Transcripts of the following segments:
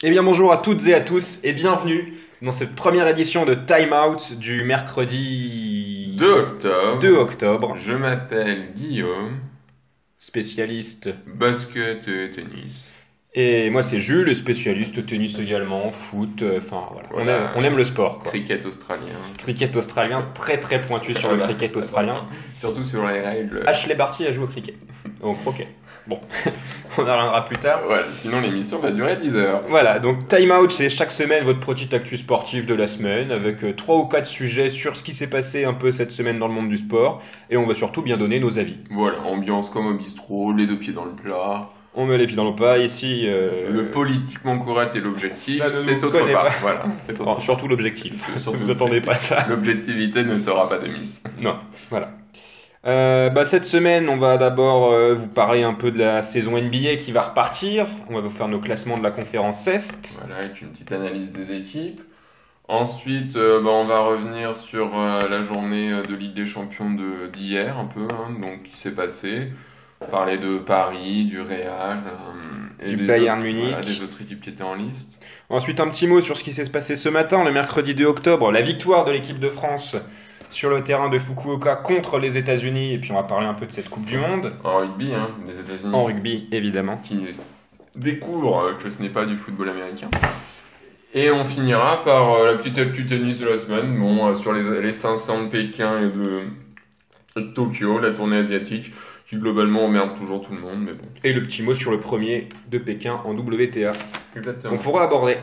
Eh bien bonjour à toutes et à tous et bienvenue dans cette première édition de Time Out du mercredi 2 octobre. Je m'appelle Guillaume, Spécialiste basket et tennis. Et moi c'est Jules, spécialiste tennis également, foot, voilà. On aime le sport quoi. Cricket australien. Cricket australien, très très pointu sur le cricket australien. Surtout sur les règles. Ashley Barty a joué au cricket. Donc ok, bon, on en reviendra plus tard. Ouais, sinon l'émission va durer 10 heures. Voilà, donc Time Out, c'est chaque semaine votre petite actu sportive de la semaine avec 3 ou 4 sujets sur ce qui s'est passé un peu cette semaine dans le monde du sport et on va surtout bien donner nos avis. Voilà, ambiance comme au bistrot, les deux pieds dans le plat. On met les pieds dans le plat ici. Le politiquement correct et l'objectif, c'est autre part. Voilà, c'est autre surtout l'objectif. Surtout Vous attendez pas ça. L'objectivité ne sera pas de mise. Non, voilà. Cette semaine, on va d'abord vous parler un peu de la saison NBA qui va repartir. On va vous faire nos classements de la conférence Est. Voilà, avec une petite analyse des équipes. Ensuite, on va revenir sur la journée de Ligue des Champions d'hier, un peu, donc qui s'est passé. Parler de Paris, du Real, et du Bayern Munich. Voilà, des autres équipes qui étaient en liste. Ensuite, un petit mot sur ce qui s'est passé ce matin, le mercredi 2 octobre, la victoire de l'équipe de France sur le terrain de Fukuoka contre les États-Unis. Et puis on va parler un peu de cette Coupe du Monde. En rugby, les États-Unis. En rugby, évidemment. Qui découvrent que ce n'est pas du football américain. Et on finira par la petite actu tennis de la semaine, sur les 500 de Pékin et de Tokyo, la tournée asiatique, qui globalement emmerde toujours tout le monde, mais bon. Et le petit mot sur le premier de Pékin en WTA. Exactement. On pourra aborder.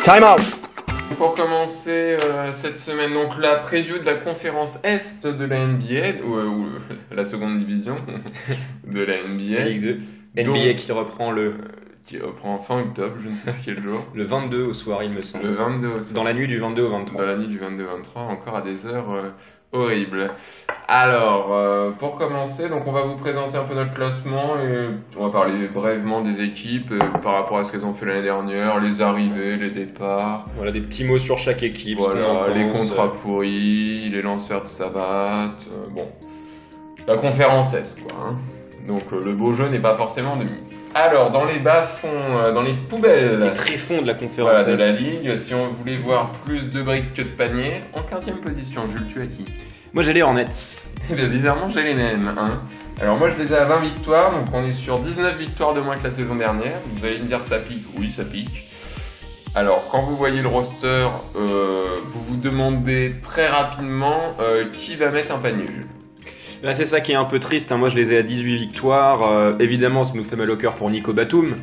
Time out! Pour commencer cette semaine, donc la preview de la conférence Est de la NBA, ou la seconde division de la NBA. La Ligue 2. NBA qui reprend qui reprend fin octobre, je ne sais plus quel jour. Le 22 au soir, il me semble. Le 22 au soir. Dans la nuit du 22 au 23. Dans la nuit du 22 au 23, encore à des heures horribles. Alors, pour commencer, donc on va vous présenter un peu notre classement et on va parler brièvement des équipes par rapport à ce qu'elles ont fait l'année dernière, les arrivées, les départs. Voilà, des petits mots sur chaque équipe. Voilà, les contrats pourris, les lanceurs de savate, la conférence S, quoi. Donc le beau jeu n'est pas forcément de mise. Alors, dans les bas-fonds, dans les poubelles, les tréfonds de la conférence de la Ligue, si on voulait voir plus de briques que de paniers, en 15e position, Jules, tu as qui? Moi j'ai les Hornets. Eh bien, bizarrement, j'ai les NEM. Alors moi, je les ai à 20 victoires, donc on est sur 19 victoires de moins que la saison dernière. Vous allez me dire, ça pique? Oui, ça pique. Alors, quand vous voyez le roster, vous vous demandez très rapidement qui va mettre un panier, Jules. Là, c'est ça qui est un peu triste. Moi, je les ai à 18 victoires. Évidemment, ça nous fait mal au cœur pour Nico Batum.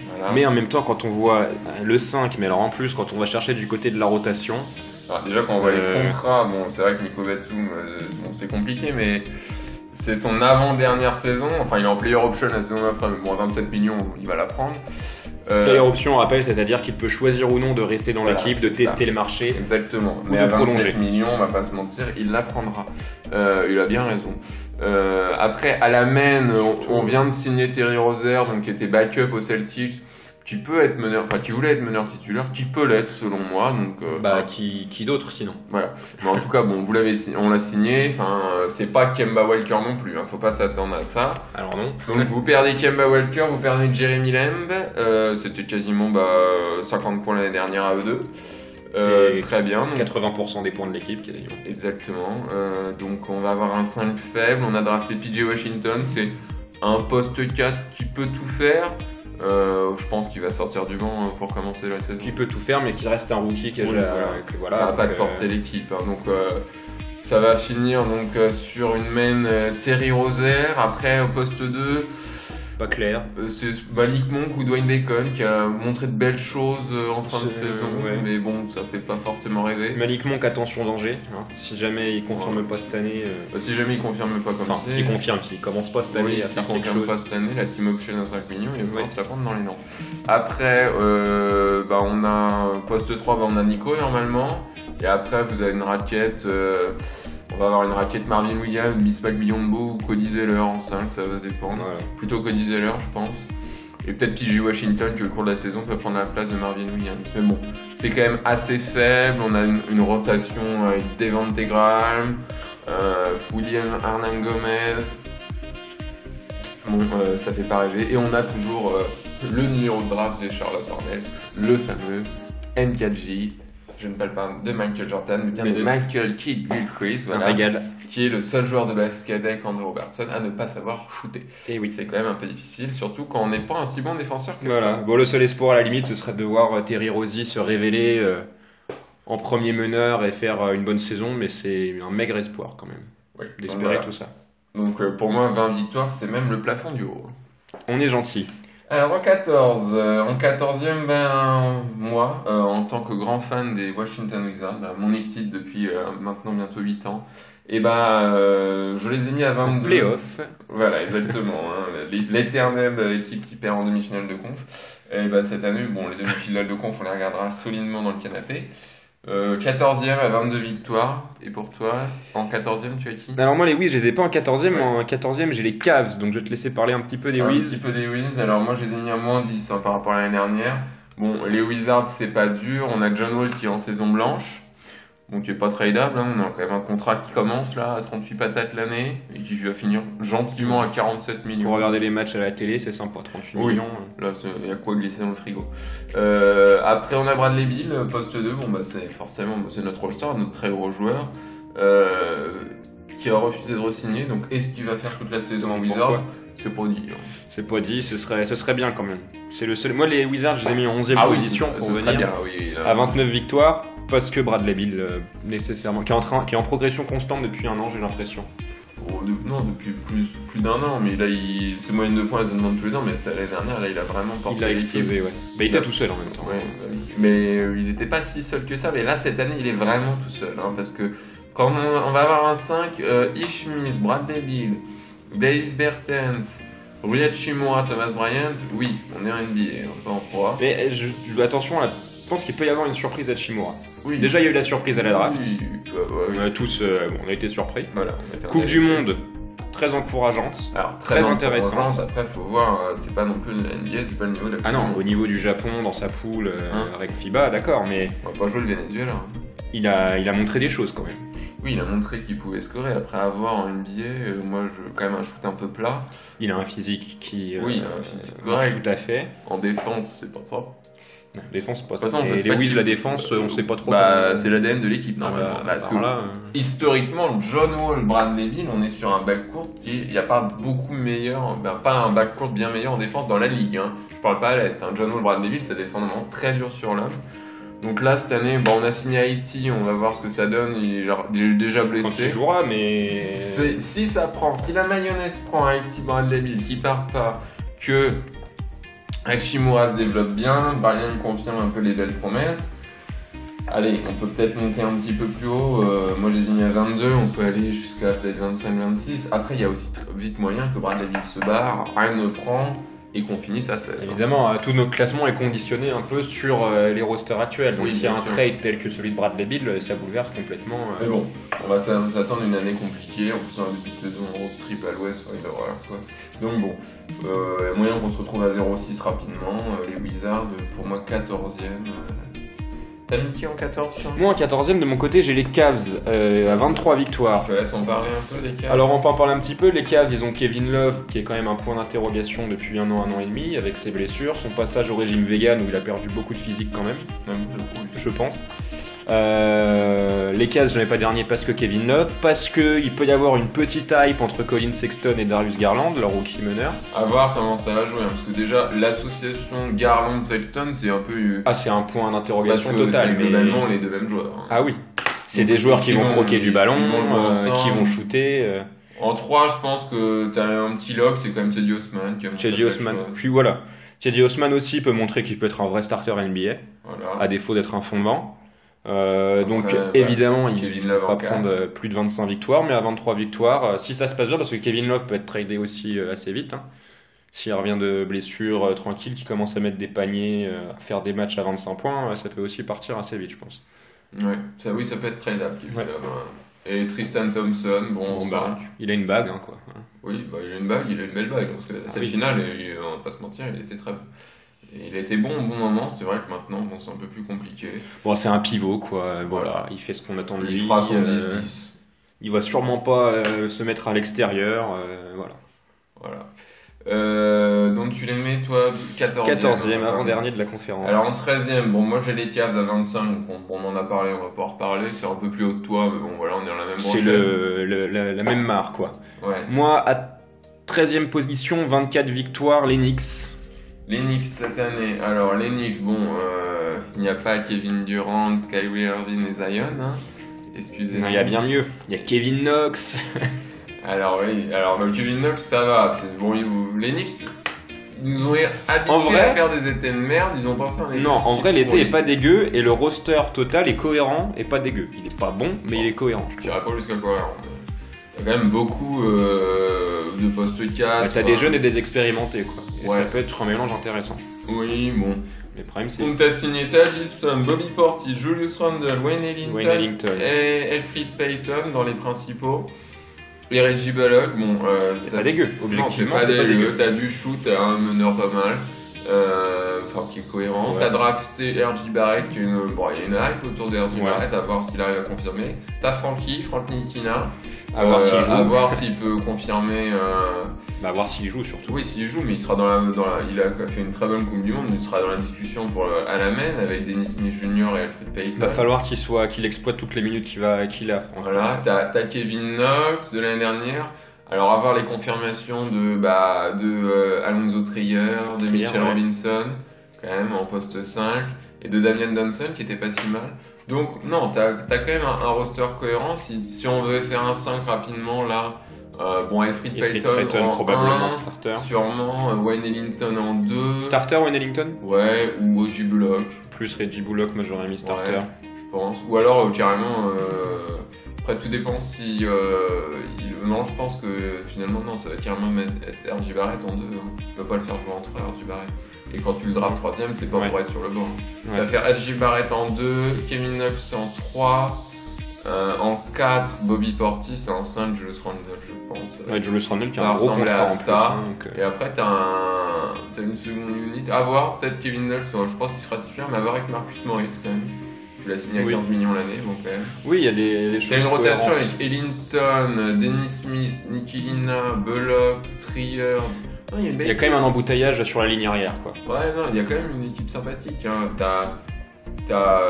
Voilà. Mais en même temps, quand on voit le 5, mais alors en plus, quand on va chercher du côté de la rotation. Alors déjà, quand on voit les contrats, c'est vrai que Nico Batum, c'est compliqué, mais c'est son avant-dernière saison. Enfin, il est en player option la saison après, mais 27 millions, il va la prendre. Player option, on rappelle, c'est-à-dire qu'il peut choisir ou non de rester dans l'équipe, de tester les marchés. Exactement. Mais à 27 millions, on va pas se mentir, il la prendra. Il a bien raison. Après, à la main, on vient de signer Terry Rozier, donc qui était backup aux Celtics, qui peut être meneur, qui voulait être meneur titulaire, qui peut l'être selon moi. Donc, qui d'autre sinon. Voilà. Mais en tout cas, on l'a signé. C'est pas Kemba Walker non plus. Faut pas s'attendre à ça. Alors non. Donc vous perdez Kemba Walker, vous perdez Jeremy Lamb. C'était quasiment 50 points l'année dernière à eux deux. Très bien. Donc, 80% des points de l'équipe qui est d'ailleurs. Exactement. Donc on va avoir un 5 faible. On a drafté PJ Washington. C'est un poste 4 qui peut tout faire. Je pense qu'il va sortir du banc pour commencer la saison. Qui peut tout faire, mais qui reste un rookie qui a ça va pas porter l'équipe. Donc ça va finir sur une main Terry Rozier. Après au poste 2. Pas clair. C'est Malik Monk ou Dwayne Bacon qui a montré de belles choses en fin de saison, mais bon, ça fait pas forcément rêver. Malik Monk, attention danger, si jamais il confirme pas cette année. Si jamais il confirme pas comme c'est. Il confirme, s'il commence pas cette année à faire quelque chose. S'il confirme pas cette année, la team option à 5 millions, il va se la prendre dans les dents. Après, on a poste 3, on a Nico normalement, et après vous avez une raquette. On va avoir une raquette Marvin Williams, Bismack Biyombo ou Cody Zeller en 5, ça va dépendre. Voilà. Plutôt Cody Zeller, je pense. Et peut-être PJ Washington qui au cours de la saison peut prendre la place de Marvin Williams. Mais bon, c'est quand même assez faible. On a une rotation avec Devante Graham, William Hernan Gomez. Ça fait pas rêver. Et on a toujours le numéro de draft des Charlotte Hornets, le fameux MKG. Je ne parle pas de Michael Jordan, mais bien de Michael Kidd-Gilchrist, voilà, qui est le seul joueur de basket avec Andrew Robertson à ne pas savoir shooter. Et oui, c'est quand même un peu difficile, surtout quand on n'est pas un si bon défenseur que ça. Bon, le seul espoir à la limite, ce serait de voir Terry Rozier se révéler en premier meneur et faire une bonne saison, mais c'est un maigre espoir quand même, d'espérer tout ça. Donc pour moi, 20 victoires, c'est même le plafond du haut. On est gentil. Alors en 14e, moi, en tant que grand fan des Washington Wizards, mon équipe depuis maintenant bientôt 8 ans, je les ai mis à 22. Playoff. Voilà, exactement. L'éternelle équipe qui perd en demi-finale de conf. Et cette année, les demi-finales de conf, on les regardera solidement dans le canapé. 14e à 22 victoires. Et pour toi, en 14e, tu as qui? Alors moi les Wiz, je les ai pas en 14e, mais en 14e j'ai les Cavs, donc je vais te laisser parler un petit peu des Wiz. Un petit peu des Wiz, alors moi j'ai mis à moins 10 par rapport à l'année dernière. Bon, les Wizards c'est pas dur, on a John Wall qui est en saison blanche, donc qui est pas tradable, on a quand même un contrat qui commence là à 38 patates l'année, et qui va finir gentiment à 47 millions. Pour regarder les matchs à la télé, c'est sympa, 38 millions. Là il y a quoi glisser dans le frigo. Après on a Bradley Beal, poste 2, c'est notre All-Star, notre très gros joueur. Qui a refusé de re-signer, donc est-ce qu'il va faire toute la saison en Wizards? C'est pas dit. C'est pas dit, ce serait bien quand même. C'est le seul. Moi les Wizards, je les ai mis en 11e position pour venir bien, à 29 victoires, parce que Bradley Beal nécessairement, qui est en progression constante depuis un an, j'ai l'impression. Non, depuis plus d'un an, mais là, ses moyennes de points, elles augmentent tous les ans, mais l'année dernière, là, il a vraiment porté. Il a explosé, il était tout seul en même temps. Mais il n'était pas si seul que ça, mais là, cette année, il est vraiment tout seul, parce que quand on va avoir un 5, Ish Smith, Bradley Beal, Davis Bertens, Rui Hachimura, Thomas Bryant, oui, on est en NBA, pas en proie. Mais attention, là, je pense qu'il peut y avoir une surprise à Hachimura. Oui. Déjà, il y a eu la surprise à la draft. Oui. Tous, on a été surpris. Voilà, Coupe du Monde, très encourageante. Alors, très intéressante. Après, faut voir, c'est pas non plus le NBA, c'est pas le niveau de la Ah non, au niveau du Japon, dans sa poule, avec FIBA, d'accord, mais. On va pas jouer le Venezuela. Il a montré des choses quand même. Oui, il a montré qu'il pouvait scorer. Après avoir en NBA, moi, quand même un shoot un peu plat. Il a un physique qui. Oui, il a un physique correct. Tout à fait. En défense, c'est pas trop. La défense, pas ça. Les Wiz, la défense, on sait pas trop. C'est l'ADN de l'équipe, normalement. Historiquement, John Wall, Bradley Beal, on est sur un backcourt il n'y a pas beaucoup meilleur, pas un backcourt bien meilleur en défense dans la ligue. Je parle pas à l'Est. John Wall, Bradley Beal, ça défend vraiment très dur sur l'homme. Donc là, cette année, on a signé Haïti, on va voir ce que ça donne. Il est déjà blessé. Quand il jouera, mais. Si la mayonnaise prend Haïti, Bradley Beal, qui part pas, que Hachimura se développe bien, Brian confirme un peu les belles promesses. Allez, on peut peut-être monter un petit peu plus haut. Moi, j'ai mis à 22, on peut aller jusqu'à peut-être 25-26. Après, il y a aussi vite moyen que Bradley Beal se barre, rien ne prend. Et qu'on finisse à 16. Évidemment, tout notre classement est conditionné un peu sur les rosters actuels. Donc s'il y a un trade tel que celui de Bradley Beal, ça bouleverse complètement. Mais bon, on va s'attendre à une année compliquée. En plus, on a des petites saisons en triple à l'ouest, il va avoir quoi. Donc bon, il y a moyen qu'on se retrouve à 0-6 rapidement. Les Wizards, pour moi, 14e. T'as mis qui en 14 tiens? Moi en 14e de mon côté j'ai les Cavs à 23 victoires. Je te laisse en parler un peu des Cavs. Alors on peut en parler un petit peu. Les Cavs ils ont Kevin Love qui est quand même un point d'interrogation depuis un an et demi avec ses blessures. Son passage au régime vegan où il a perdu beaucoup de physique quand même. Je pense. Les Cavs je n'avais pas dernier parce que Kevin Love, parce qu'il peut y avoir une petite hype entre Colin Sexton et Darius Garland, leur rookie meneur. À voir comment ça va jouer, parce que déjà l'association Garland-Sexton c'est un peu... c'est un point d'interrogation total. C'est globalement les deux mêmes joueurs. Ah oui, c'est des joueurs qui vont croquer du ballon, qui vont shooter. En 3 je pense que t'as un petit lock, c'est quand même Cedi Osman. Cedi Osman, puis voilà. Cedi Osman aussi peut montrer qu'il peut être un vrai starter NBA, à défaut d'être un fondement. Donc évidemment il ne va pas prendre plus de 25 victoires, mais à 23 victoires, si ça se passe bien, parce que Kevin Love peut être tradé aussi assez vite, s'il revient de blessure tranquille, qui commence à mettre des paniers, à faire des matchs à 25 points, ça peut aussi partir assez vite je pense. Oui, ça peut être tradable. Et Tristan Thompson, il a une bague quoi. Oui, il a une bague, il a une belle bague, parce que cette finale, on va pas se mentir, il était très bon. Il a été bon au bon moment, c'est vrai que maintenant c'est un peu plus compliqué. C'est un pivot quoi, voilà, il fait ce qu'on attend de lui. Il fera son 10-10. Il va sûrement pas se mettre à l'extérieur, voilà. Donc tu les mets, toi, 14e, avant-dernier de la conférence. Alors en 13e, bon, moi j'ai les Cavs à 25, donc on en a parlé, on va pas en reparler, c'est un peu plus haut que toi, mais bon, voilà, on est dans la même brochette. C'est la même mare, quoi. Ouais. Moi, à 13e position, 24 victoires, les Knicks. Les Knicks cette année, alors les Knicks, bon, il n'y a pas Kevin Durant, Kyrie Irving et Zion, hein. Excusez-moi. Il y a bien mieux, il y a Kevin Knox. Alors oui, alors Kevin Knox ça va, bon, les Knicks ils nous ont habitués à faire des étés de merde, ils ont pas fait un été. Non, en vrai l'été est pas dégueu et le roster total est cohérent et pas dégueu. Il est pas bon, mais il est cohérent. Je dirais pas jusqu'à cohérent. T'as quand même beaucoup de postes 4. T'as des jeunes et des expérimentés quoi. Et ça peut être un mélange intéressant. Oui, bon. Mais le problème c'est. Donc t'as signé Tajiston, Bobby Portis, Julius Randle, Wayne Ellington et Elfrid Payton dans les principaux. Et Reggie Bullock, bon, c'est pas dégueu, objectivement. Non, c'est pas dégueu. T'as du shoot, t'as un meneur pas mal, qui est cohérent. Ouais. T'as drafté R.J. Barrett, il y a une hype autour de R.J. Barrett, à voir s'il arrive à confirmer. T'as Frank Ntilikina, à voir s'il peut confirmer. À voir s'il joue surtout. Oui, s'il joue, mais il sera il a fait une très bonne Coupe du Monde, il sera dans la discussion pour à la main avec Dennis Smith Jr. et Elfrid Payton. Il va falloir qu'il exploite toutes les minutes qu'il a. Voilà, t'as Kevin Knox de l'année dernière. Alors, avoir les confirmations de Alonzo Trier, de Mitchell Robinson, quand même en poste 5, et de Damian Johnson qui était pas si mal. Donc, non, t'as quand même un roster cohérent. Si on veut faire un 5 rapidement là, Elfrid Payton probablement 1, starter. Sûrement Wayne Ellington en 2. Starter Wayne Ellington? Ouais, ou Reggie Bullock. Plus Reggie Bullock, moi j'aurais mis starter. Ouais, je pense. Ou alors carrément. Après, tout dépend si. Non, je pense que finalement, non, ça va carrément être R.J. Barrett en 2. Hein. Tu peux pas le faire jouer en 3, R.J. Barrett. Et quand tu le drafts 3ème, c'est pas pour être sur le banc. Tu vas faire R.J. Barrett en 2, Kevin Knox en 3, en 4, Bobby Portis, et en 5, Julius Randle, je pense. Ouais, Julius Randle qui a un gros contrat à ça. En plus, Et après, t'as une seconde unité. À voir, peut-être Kevin Knox, je pense qu'il sera titulaire, mais à voir avec Marcus Morris quand même. Tu l'as signé à 15 millions l'année, bon quand même. Oui, il y a des choses. T'as une rotation avec Ellington, Dennis Smith, Ntilikina, Bullock, Trier. Il y a quand même un embouteillage sur la ligne arrière, quoi. Ouais, non, il y a quand même une équipe sympathique. Hein. T'as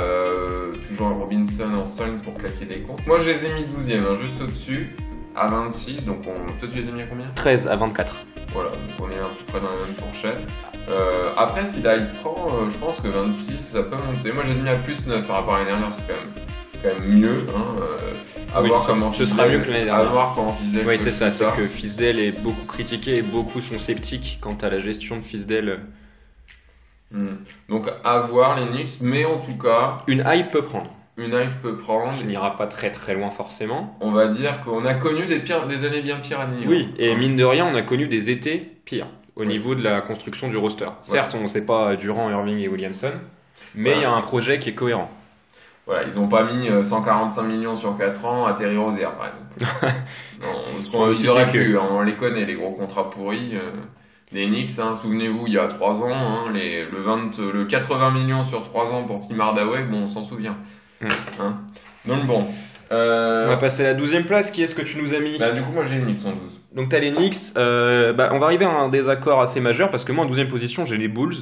toujours Robinson en 5 pour claquer des comptes. Moi, je les ai mis 12ème, hein, juste au-dessus, à 26. Donc, toi, tu les as mis à combien? 13 à 24. Voilà, donc on est à peu près dans la même fourchette. Après, si là il prend, je pense que 26, ça peut monter. Moi, j'ai mis à plus 9 par rapport à l'année dernière, c'est quand même mieux. Hein. À voir comment ce sera mieux que l'année dernière. À voir comment Fizdale. Oui, c'est ça, c'est que Fizdale est beaucoup critiqué et beaucoup sont sceptiques quant à la gestion de Fizdale. Donc, à voir les Knicks, mais en tout cas. Une hype peut prendre. Ça n'ira pas très très loin forcément. On va dire qu'on a connu des années bien pires à New York. Oui, et mine de rien, on a connu des étés pires au niveau de la construction du roster. Certes, on ne sait pas Durant, Irving et Williamson, mais il y a un projet qui est cohérent. Voilà, ils n'ont pas mis 145 millions sur 4 ans à Terry Rozier, par exemple. Ils auraient pu, on les connaît, les gros contrats pourris. Les Knicks, hein, souvenez-vous, il y a 3 ans, hein, le 80 millions sur 3 ans pour Tim Hardaway, bon, on s'en souvient. Hein. Donc bon. On va passer à la 12ème place. Qui est-ce que tu nous as mis? Du coup, moi j'ai les Knicks en 12. Donc t'as les Knicks. On va arriver à un désaccord assez majeur parce que moi en 12ème position j'ai les Bulls.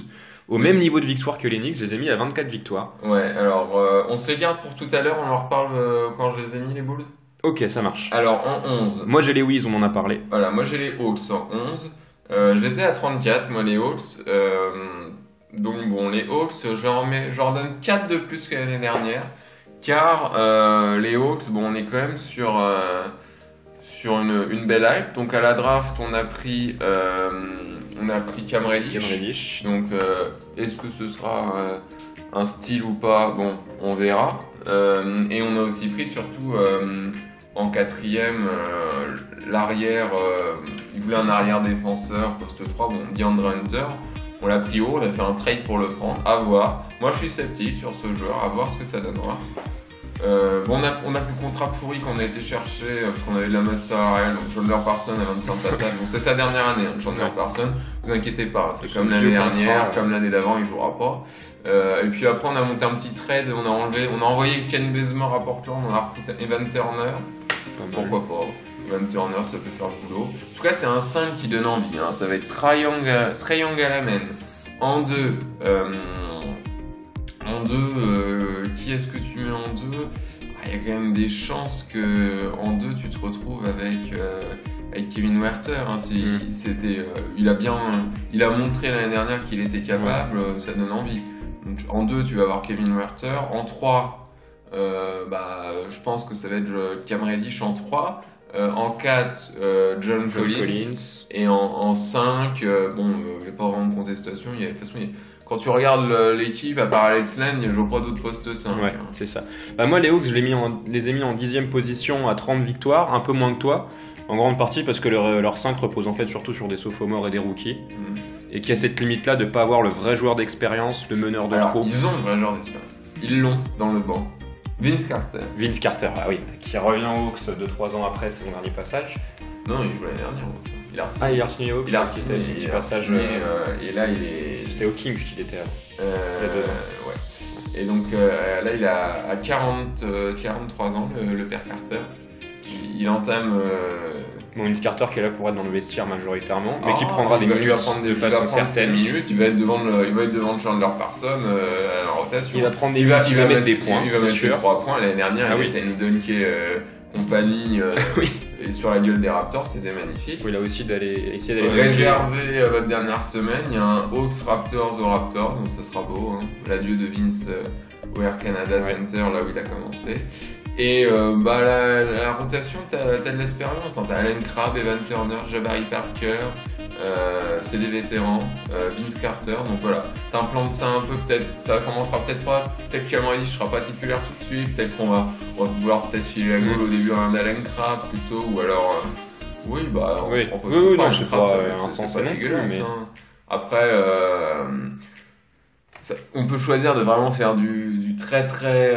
Au même niveau de victoire que les Knicks, je les ai mis à 24 victoires. Ouais, alors on se les garde pour tout à l'heure, on en reparle quand je les ai mis les Bulls. Ok, ça marche. Alors en 11. Moi j'ai les Wiz, on en a parlé. Voilà, moi j'ai les Hawks en 11. Je les ai à 34, moi les Hawks. Donc bon, les Hawks, je leur donne 4 de plus que l'année dernière. Car les Hawks, on est quand même sur une belle hype. Donc à la draft, on a pris Cam Reddish. Donc est-ce que ce sera un steal ou pas? Bon, on verra. Et on a aussi pris surtout en 4ème l'arrière. Il voulait un arrière défenseur, poste 3, DeAndre Hunter. On l'a pris haut, on a fait un trade pour le prendre, à voir. Moi je suis sceptique sur ce joueur, à voir ce que ça donnera. On a plus contrat pourri qu'on a été chercher parce qu'on avait de la masse salariale. Donc Chandler Parsons à 25 attaques. Bon, c'est sa dernière année, hein, Chandler Parsons. Vous inquiétez pas, c'est comme l'année dernière, comme l'année d'avant, il jouera pas. Et puis après, on a monté un petit trade, on a envoyé Ken Bazemore à Portland, on a recruté Evan Turner. Pourquoi pas. Evan Turner, ça peut faire le boulot. En tout cas, c'est un 5 qui donne envie. Hein. Ça va être Trae Young à la main. En 2, qui est-ce que tu mets en 2 ? Il y a quand même des chances que en 2 tu te retrouves avec Kevin Huerter. Hein. Il a montré l'année dernière qu'il était capable, ça donne envie. Donc, en 2, tu vas avoir Kevin Huerter. En 3, je pense que ça va être Cam Reddish en 3. En 4, John Collins. Et en 5, il n'y a pas vraiment de contestation. De toute façon, quand tu regardes l'équipe, à part Alex Len, je vois pas d'autres postes 5. Ouais, c'est ça. Moi, les Hawks, je les ai mis en 10e position à 30 victoires, un peu moins que toi, en grande partie parce que leur 5 repose en fait surtout sur des sophomores et des rookies. Et qu'il y a cette limite-là de ne pas avoir le vrai joueur d'expérience, le meneur de troupe. Ils ont le vrai joueur d'expérience. Ils l'ont dans le banc. Vince Carter, qui revient aux Hawks 2-3 ans après son dernier passage. Non, il joue l'année dernière. Il a signé aux Hawks, qui était son petit passage. Et là, il est. C'était aux Kings qu'il était avant. Il y a 2 ans. Ouais. Et donc là, il a 43 ans, le père Carter. Il entame. Vince Carter qui est là pour être dans le vestiaire majoritairement, mais qui prendra des minutes de façon certaine. Il va être devant le Chandler Parsons à la rotation. Il va prendre des minutes, il va mettre des points. Il va mettre ses 3 points. L'année dernière, il était une dunké compagnie et sur la gueule des Raptors, c'était magnifique. Il a aussi essayer d'aller réserver votre dernière semaine. Il y a un Hawks Raptors au Raptors, donc ça sera beau. Hein. L'adieu de Vince au Air Canada Center, là où il a commencé. Et la rotation, t'as de l'expérience. Hein. T'as Allen Crabbe, Evan Turner, Jabari Parker, c'est des vétérans, Vince Carter. Donc voilà, t'as un plan de ça un peu, peut-être, ça commencera peut-être pas, peut-être Cam Reddish sera pas titulaire tout de suite, peut-être qu'on va vouloir peut-être filer la goal au début à un Allen Crabbe plutôt, ou alors. On propose non, c'est pas dégueulasse. Mais... Hein. Après, on peut choisir de vraiment faire du très très.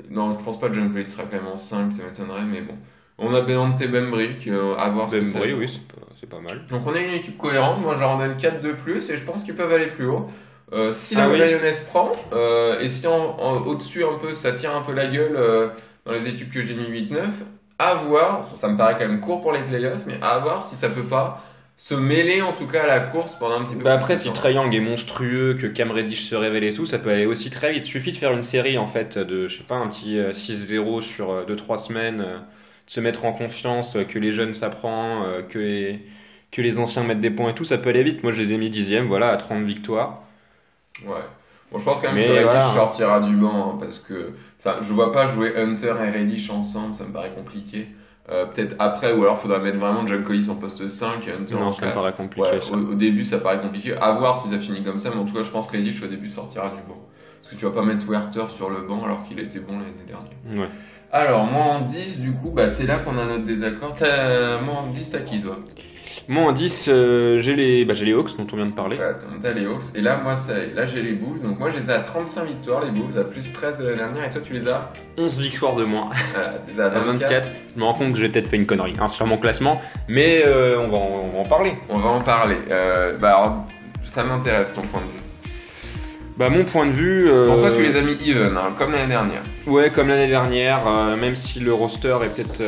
Non, je pense pas que John Collins sera quand même en 5, ça m'étonnerait, mais bon. On a Bente Bembrick, à voir ce que ça. Oui, c'est pas mal. Donc on a une équipe cohérente, moi j'en donne 4 de plus et je pense qu'ils peuvent aller plus haut. Si la mayonnaise prend, et si au-dessus un peu ça tire un peu la gueule dans les équipes que j'ai mis 8-9, à voir, ça me paraît quand même court pour les playoffs, mais à voir si ça peut pas se mêler en tout cas à la course pendant un petit peu. Après, si Trae Young est monstrueux, que Cam Reddish se révèle et tout, ça peut aller aussi très vite. Il suffit de faire une série en fait de, je sais pas, un petit 6-0 sur 2-3 semaines, de se mettre en confiance, que les jeunes s'apprennent, que les anciens mettent des points et tout, ça peut aller vite. Moi, je les ai mis 10e, voilà, à 30 victoires. Ouais. Bon, je pense quand même que Reddish sortira du banc, hein, parce que je vois pas jouer Hunter et Reddish ensemble, ça me paraît compliqué. Peut-être après, ou alors faudra mettre vraiment John Collins en poste 5 et Hunter en 4. Ça me paraît compliqué. Au début, ça paraît compliqué. À voir si ça finit comme ça, mais en tout cas, je pense que Reddish au début sortira du banc. Parce que tu vas pas mettre Huerter sur le banc alors qu'il était bon l'année dernière. Ouais. Alors, moi en 10, du coup, c'est là qu'on a notre désaccord. Moi en 10, t'as qui, toi ? Moi en 10, j'ai les Hawks dont on vient de parler. Ouais, t'as les Hawks. Et là, là j'ai les Bulls. Donc moi, je les ai à 35 victoires, les Bulls, à plus 13 de l'année dernière. Et toi, tu les as 11 victoires de moins. Voilà, t'es à 24. Je me rends compte que j'ai peut-être fait une connerie sur mon classement. Mais on va en parler. On va en parler. Alors, ça m'intéresse ton point de vue. Mon point de vue. Donc toi, tu les as mis even, hein, comme l'année dernière. Ouais, comme l'année dernière. Même si le roster est peut-être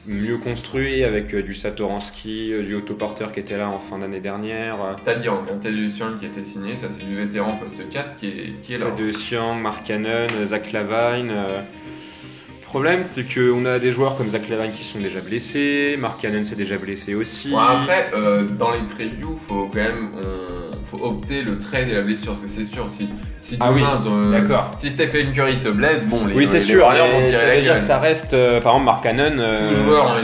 mieux construit avec du Satoransky, du Otto Porter qui était là en fin d'année dernière. T'as dit un Thaddeus Young qui a été signé, ça c'est du vétéran poste 4 qui est là. Thaddeus Young, Mark Cannon, Zach LaVine. Le problème, c'est qu'on a des joueurs comme Zach LaVine qui sont déjà blessés, Mark Cannon s'est déjà blessé aussi. Bon, après, dans les previews, faut quand même opter le trade et la blessure, parce que c'est sûr, si demain, si Stephen Curry se blesse, bon, les Warriors vont tirer la gueule. Ça reste, par exemple, Mark Cannon,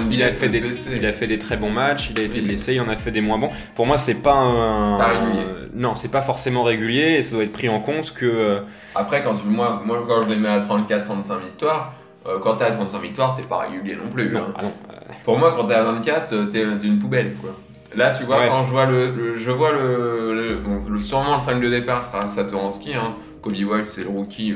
il a fait des très bons matchs, il a été blessé, il en a fait des moins bons. Pour moi, c'est pas régulier. Non, c'est pas forcément régulier et ça doit être pris en compte que. Après, moi, quand je les mets à 34-35 victoires, quand t'es à 35 victoires, t'es pas régulier non plus. Non, Pour moi, quand t'es à 24, t'es une poubelle, quoi. Là, tu vois, quand je vois sûrement le 5 de départ sera Satoransky, hein. Kobe White, c'est le rookie.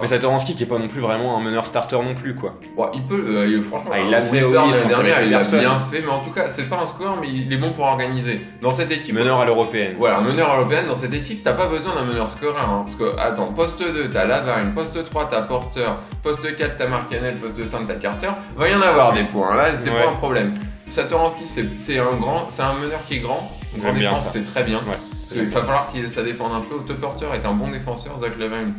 Mais Satoransky qui est pas non plus vraiment un meneur starter non plus, quoi. Bon, il peut, franchement. Il l'a fait l'année dernière, il a bien fait, mais en tout cas, c'est pas un score, mais il est bon pour organiser. Dans cette équipe. Meneur à l'européenne. Voilà, meneur à l'européenne. Dans cette équipe, t'as pas besoin d'un meneur scoreur, hein. Parce que, attends, poste 2, t'as Lavine, poste 3, t'as Porter, poste 4, t'as Markkanen, poste 5, t'as Carter. Va y en avoir des points, là, c'est pas un problème. Satoransky, c'est un meneur qui est grand. Grande défense, c'est très bien. Parce qu'il va falloir qu'il ça défende un peu. Otto Porter est un bon défenseur. Zach Lavine,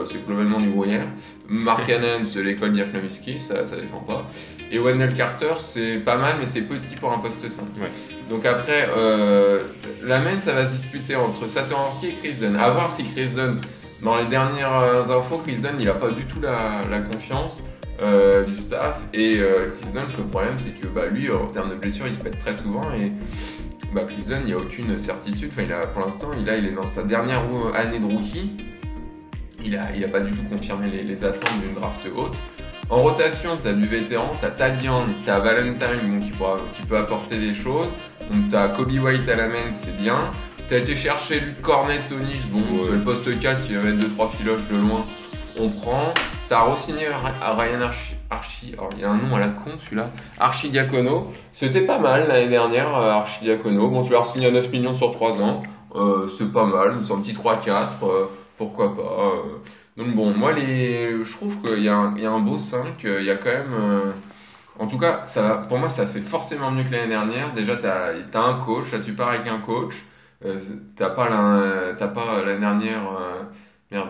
c'est globalement niveau hier. Markkanen, c'est l'école Dirk Nowitzki, ça défend pas. Et Wendell Carter, c'est pas mal, mais c'est petit pour un poste 5. Donc après, la main, ça va se disputer entre Satoransky et Chris Dunn. À voir si Chris Dunn, dans les dernières infos, Chris Dunn, il a pas du tout la confiance du staff. Et Chris Dunn, le problème, c'est que lui, en termes de blessure, il se pète très souvent. Et Chris Dunn, il n'y a aucune certitude. Enfin, pour l'instant, il est dans sa dernière année de rookie. Il a pas du tout confirmé les attentes d'une draft haute. En rotation, tu as du vétéran, tu as Tavian, tu as Valentine qui peut apporter des choses. Donc tu as Kobe White à la main, c'est bien. Tu as été chercher Luke Cornet, Tony, sur le poste 4, s'il va mettre 2-3 filoches de loin, on prend. Tu as re-signé Ryan Archie, alors il y a un nom à la con celui-là, Archidiakono. C'était pas mal l'année dernière, Archidiakono. Bon, tu l'as re-signé à 9 millions sur 3 ans, c'est pas mal, c'est un petit 3-4, pourquoi pas. Donc bon, moi je trouve qu'il y a un beau 5, il y a quand même... en tout cas, pour moi ça fait forcément mieux que l'année dernière. Déjà t'as un coach, là tu pars avec un coach, t'as pas l'année dernière... Merde,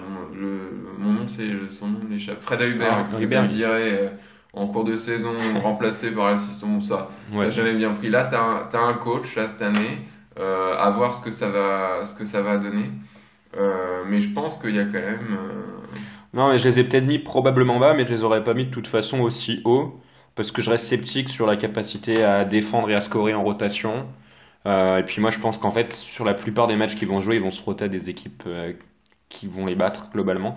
mon nom son nom m'échappe. Fred Hubert, qui est viré en cours de saison, remplacé par l'assistant, ça n'a jamais bien pris. Là t'as un coach là cette année, à voir ce que ça va donner. Mais je pense qu'il y a quand même... Non, mais je les ai peut-être mis probablement bas, mais je les aurais pas mis de toute façon aussi haut, parce que je reste sceptique sur la capacité à défendre et à scorer en rotation. Et puis moi, je pense qu'en fait, sur la plupart des matchs qu'ils vont jouer, ils vont se roter à des équipes qui vont les battre globalement.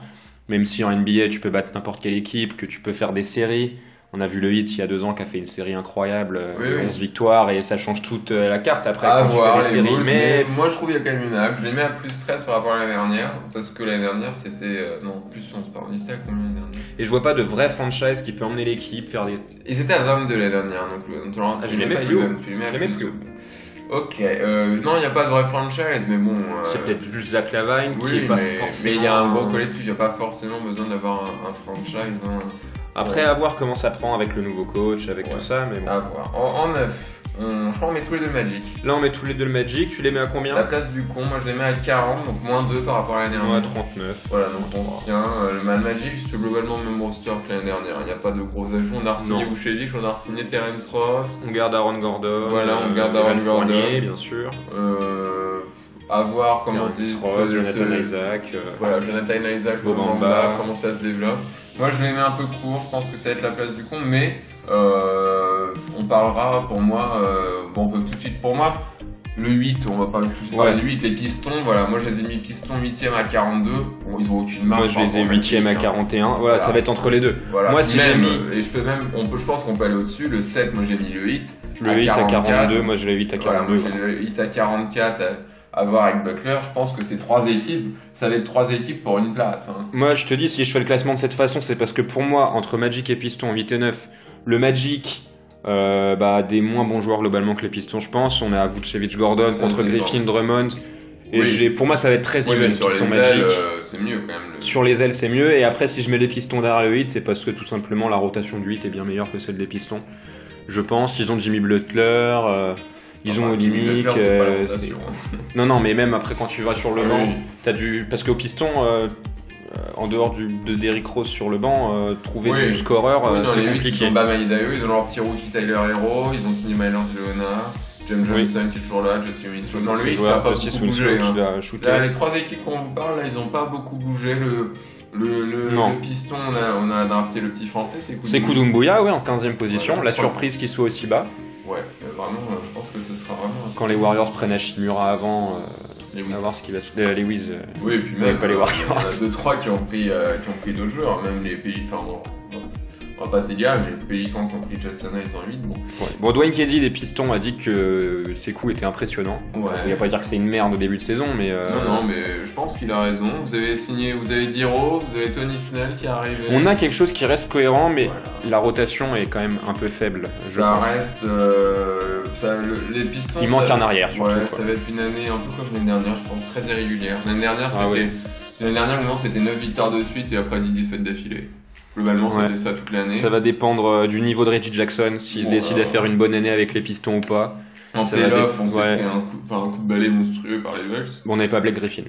Même si en NBA, tu peux battre n'importe quelle équipe, que tu peux faire des séries. On a vu le Heat il y a 2 ans qui a fait une série incroyable, 11 victoires, et ça change toute la carte après quand tu fais des séries. Mais moi je trouve qu'il y a quand même une hype. Je les mets à plus 13 par rapport à l'année dernière, parce que l'année dernière c'était. Non, plus 11, pardon. Ils étaient à combien l'année dernière? Et je vois pas de vrai franchise qui peut emmener l'équipe, faire des. Ils étaient à 22 l'année dernière, donc je les mets plus haut. Tu les mets à plus haut. Ok, non, il n'y a pas de vrai franchise, mais bon. C'est peut-être juste Zach Lavine qui est pas forcément. Mais il y a un gros collectif, il n'y a pas forcément besoin d'avoir un franchise. Après, à voir comment ça prend avec le nouveau coach, avec tout ça, mais bon. À voir. En 9, je crois qu'on met tous les deux le Magic. Là, on met tous les deux le Magic. Tu les mets à combien? La place du con, moi je les mets à 40, donc moins 2 par rapport à l'année dernière. Moi à 39. Voilà, donc on se tient. Le Magic, c'est globalement le même roster que l'année dernière. Il n'y a pas de gros ajouts. On a re-signé Vucevic, on a re-signé Terence Ross. On garde Aaron Gordon. Voilà, on garde Aaron Gordon. Bien sûr. À voir comment se dit Jonathan Isaac. Voilà, Jonathan Isaac, Bobamba, comment ça se développe. Moi je les mets un peu court, je pense que ça va être la place du con, mais on parlera pour moi, on peut tout de suite pour moi, le 8, on va pas tout de suite parler du 8, les pistons, voilà, moi je les ai mis pistons 8ème à 42, bon ils ont aucune marge. Moi je les ai 8ème à 41, voilà, ça va être entre les deux. Voilà. Moi si j'ai mis... Et je peux même, je pense qu'on peut aller au-dessus, le 7, moi j'ai mis le 8. Le 8 à 42, moi j'ai le 8 à 42. Voilà, moi j'ai le 8 à 44. À voir avec Butler, je pense que c'est 3 équipes, ça va être 3 équipes pour une place. Moi je te dis, si je fais le classement de cette façon, c'est parce que pour moi, entre Magic et Pistons, 8 et 9, le Magic, des moins bons joueurs globalement que les Pistons, je pense. On a Vucevic, Gordon contre Griffin, Drummond. Et pour moi, ça va être très even, Pistons Magic. C'est mieux quand même. Sur les ailes, c'est mieux. Et après, si je mets les Pistons derrière le 8, c'est parce que tout simplement la rotation du 8 est bien meilleure que celle des Pistons. Je pense, ils ont Jimmy Butler. Ils ont Olynyk. Non, mais même après quand tu vas sur le banc, t'as parce qu'au piston, en dehors de Derrick Rose sur le banc, trouver du scoreur, c'est compliqué. Ils ont Bam Adebayo, ils ont leur petit rookie Tyler Hero, ils ont signé Myles Leonard, James Johnson qui est toujours là, Jesse Winslow. Dans lui, ça n'a pas beaucoup bougé. Là, les 3 équipes qu'on vous parle, là, ils n'ont pas beaucoup bougé. Le piston, on a drafté le petit français, c'est Koudou Mbouya, en 15ème position. Voilà, la surprise qu'il soit aussi bas. Ouais, vraiment, je pense que ce sera vraiment... Quand les Warriors prennent Hachimura avant, on va voir ce qui va se... Les Wiz, oui, et puis même, pas les Warriors. Il y en a 2-3 qui ont pris d'autres joueurs, même les pays... Enfin bon, On va pas se dire, mais les Pélicans qui ont pris Jason Hayes en 8, bon. Ouais. Bon, Dwayne Keddy des Pistons a dit que ses coups étaient impressionnants. Ouais. Il va pas dire que c'est une merde au début de saison, mais. Non, mais je pense qu'il a raison. Vous avez signé, vous avez Diro, vous avez Tony Snell qui est arrivé. On a quelque chose qui reste cohérent, mais la rotation est quand même un peu faible. Ça reste. Les Pistons. Il manque un arrière, surtout. Ouais, ça va être une année un peu comme l'année dernière, je pense, très irrégulière. L'année dernière, c'était 9 victoires de suite et après 10 défaites d'affilée. Globalement, c'était ça toute l'année. Ça va dépendre du niveau de Reggie Jackson, s'il se décide à faire une bonne année avec les Pistons ou pas. En playoff, on s'est pris un coup de balai monstrueux par les Bucks. Bon, on n'avait pas Blake Griffin.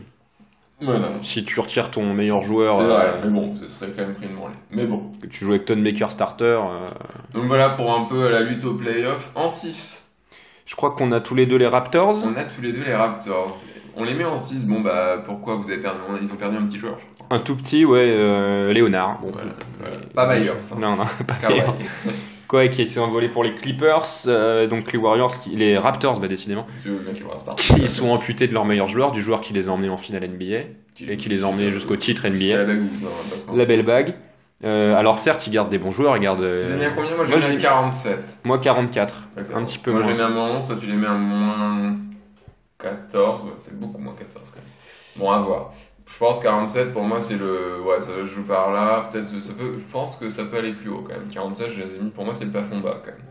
Voilà. Si tu retires ton meilleur joueur. C'est vrai, mais bon, ce serait quand même pris une branlée. Mais bon. Que tu joues avec Ton Maker starter. Donc voilà pour un peu la lutte au playoff. En 6. Je crois qu'on a tous les deux les Raptors. On a tous les deux les Raptors. On les met en 6. Bon, bah pourquoi vous avez perdu? Ils ont perdu un petit joueur, je crois. Un tout petit, Léonard. Bon, voilà. Pas Myers. Non, pas Myers. Quoi, qui s'est envolé pour les Clippers, donc les Warriors, les Raptors, décidément, qui sont amputés de leur meilleur joueur, du joueur qui les a emmenés en finale NBA et qui les a emmenés jusqu'au titre NBA. La belle bague. Alors certes, ils gardent des bons joueurs, ils gardent. Tu les mets à combien? Moi, je les mets à 47. Moi, 44. Un petit peu moins. Moi, je les mets à moins 11, toi, tu les mets à moins 14. Ouais, c'est beaucoup moins 14 quand même. Bon, à voir. Je pense 47 pour moi c'est le. Ouais, ça joue par là. Peut-être ça peut. Je pense que ça peut aller plus haut quand même. 47, je les ai mis. Pour moi, c'est le plafond bas quand même.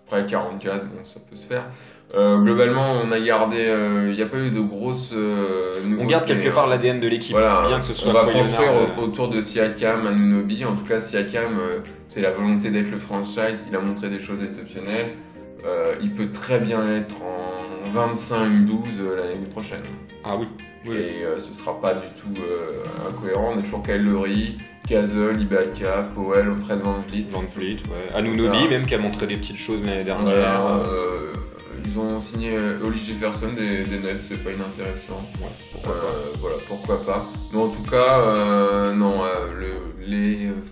Après 44, bon, ça peut se faire. Globalement, on a gardé. Il n'y a pas eu de grosses. On garde quelque part l'ADN de l'équipe. Voilà. Bien que ce soit. On va construire autour de Siakam, Anunoby. En tout cas, Siakam, c'est la volonté d'être le franchise. Il a montré des choses exceptionnelles. Il peut très bien être en 25-12 l'année prochaine. Ah oui. Et ce sera pas du tout incohérent. On a toujours Kyle Lowry, Gasol, Ibaka, Powell, Fred VanVleet. Anunoby même qui a montré des petites choses l'année dernière. Ils ont signé Hollis Jefferson des Nets, c'est pas inintéressant. Voilà, pourquoi pas. Mais en tout cas,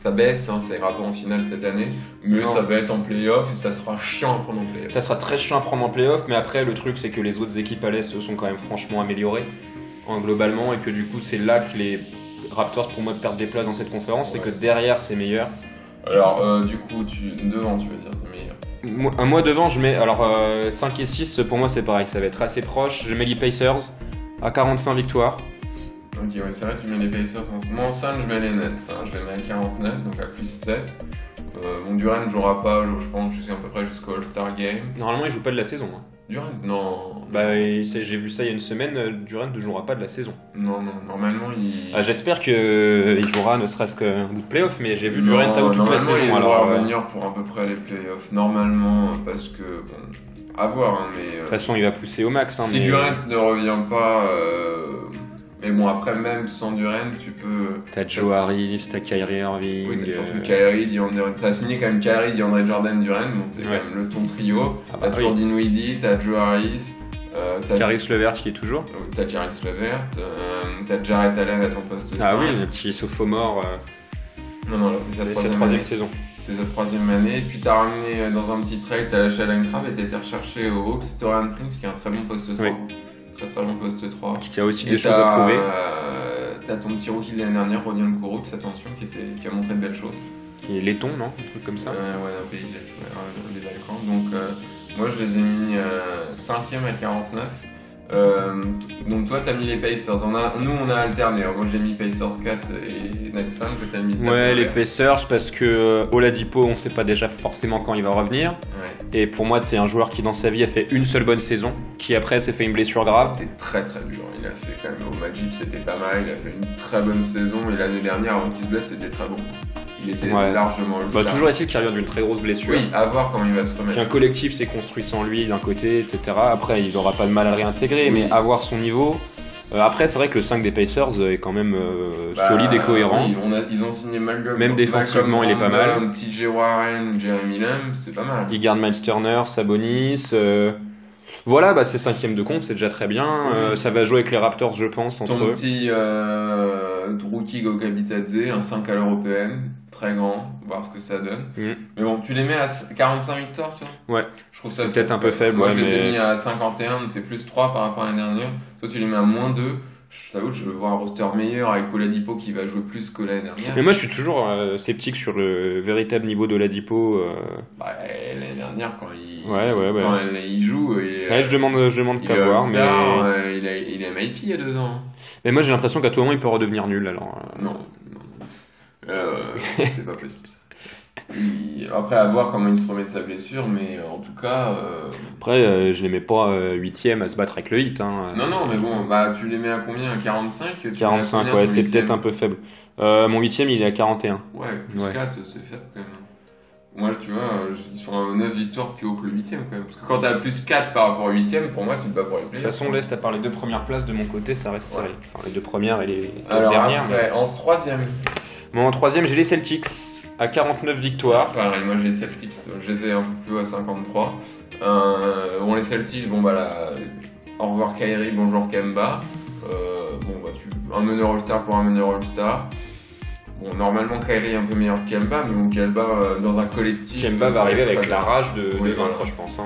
ça baisse, ça ira pas en finale cette année, mais ça va être en play-off et ça sera chiant à prendre en play-off. Ça sera très chiant à prendre en play-off, mais après le truc c'est que les autres équipes à l'Est se sont quand même franchement améliorées globalement et que du coup c'est là que les Raptors pour moi perdent des places dans cette conférence, c'est que derrière c'est meilleur. Alors du coup devant tu veux dire c'est meilleur. Moi devant je mets 5 et 6 pour moi c'est pareil, ça va être assez proche. Je mets les Pacers à 45 victoires. Ok ouais c'est vrai tu mets les Pacers moi en 5 je mets les Nets, je les mets à 49 donc à plus 7. Durant ne jouera pas je pense à peu près jusqu'au All-Star Game. Normalement il joue pas de la saison. Durant non. J'ai vu ça il y a une semaine, Durant ne jouera pas de la saison. Non, normalement il. J'espère qu'il jouera ne serait-ce qu'un bout de playoff, mais j'ai vu Durant out toute la saison. Il va revenir pour à peu près les playoffs. Normalement, parce que à voir. Mais de toute façon, il va pousser au max. Si Durant ne revient pas. Mais bon, après, même sans Durant, tu peux. T'as Joe Harris, t'as Kyrie Irving. Oui, t'as surtout Kyrie, t'as signé quand même Kyrie, DeAndre Jordan, Durant, donc c'était quand même le ton trio. T'as toujours Dinwiddie, t'as Joe Harris. Caris Levert, il est toujours. T'as Caris Levert, t'as Jarrett Allen à ton poste 5. Ah oui, le petit sophomore. Non, là c'est sa troisième saison. C'est sa troisième année. Et puis t'as ramené dans un petit trade, t'as lâché Alan Crabb et t'as été recherché aux Hawks, Taurean Prince qui est un très bon poste 3. Oui. Très bon poste 3. Qui a aussi des choses à prouver. T'as ton petit rookie de l'année dernière, Rodion Kurucs, attention, qui a montré de belles choses. Qui est laiton, non? Un truc comme ça. Ouais, un pays de l'Est, des Balkans. Donc moi je les ai mis 5ème à 49. Donc toi t'as mis les Pacers, nous on a alterné, moi j'ai mis Pacers 4 et Nets 5, que t'as mis les Pacers parce que Oladipo on sait pas déjà forcément quand il va revenir et pour moi c'est un joueur qui dans sa vie a fait une seule bonne saison, qui après s'est fait une blessure grave. C'était très dur, il a fait quand même au Magic c'était pas mal, il a fait une très bonne saison et l'année dernière avant qu'il se blesse c'était très bon. Il était largement toujours est-il qu'il revient d'une très grosse blessure. Oui, à voir comment il va se remettre. Qu'un collectif s'est construit sans lui d'un côté, etc. Après, il n'aura pas de mal à le réintégrer, mais à voir son niveau. Après, c'est vrai que le 5 des Pacers est quand même solide et cohérent. Oui, ils ont signé Malcolm. Même défensivement, il est pas mal. TJ Warren, Jeremy Lamb, c'est pas mal. Il garde Miles Turner, Sabonis. Voilà, c'est 5ème de compte, c'est déjà très bien. Ça va jouer avec les Raptors, je pense, entre eux. Ton petit rookie Goga Bitadze, un 5 à l'européenne, très grand, voir ce que ça donne. Mais bon, tu les mets à 45 victoires, tu vois. Ouais. Je trouve ça peut-être un peu faible. Moi, je les ai mis à 51, c'est plus 3 par rapport à l'année dernière. Toi, tu les mets à moins 2. je t'avoue que je veux voir un roster meilleur avec Oladipo qui va jouer plus que l'année dernière. Mais moi je suis toujours sceptique sur le véritable niveau d'Oladipo. L'année dernière quand il joue, je demande qu'à voir. Mais il est MIP il y a 2 ans. Mais moi j'ai l'impression qu'à tout moment il peut redevenir nul alors. Non. C'est pas possible ça. Après, à voir comment il se remet de sa blessure, mais en tout cas. Après, je les mets pas 8ème à se battre avec le Heat. Non, mais bon, tu les mets à combien? À 45? 45, ouais, c'est peut-être un peu faible. Mon 8ème, il est à 41. Ouais, plus 4, c'est faible quand même. Moi, tu vois, ils sont à 9 victoires plus haut que le 8ème quand même. Parce que quand t'as plus 4 par rapport au 8ème, pour moi, tu te bats pour les playoffs. De toute façon, l'Est, à part les 2 premières places de mon côté, ça reste serré. Enfin, les 2 premières et les dernières. Alors, après, en 3ème. Bon, en 3ème, j'ai les Celtics à 49 victoires. Pareil, moi j'ai les Celtics, je les ai un peu plus à 53. Les Celtics, au revoir Kyrie, bonjour Kemba. Un meneur All-Star pour un meneur All-Star. Bon, normalement Kyrie est un peu meilleur que Kemba, mais bon, Kemba dans un collectif. Kemba va arriver avec la rage de vaincre, je pense.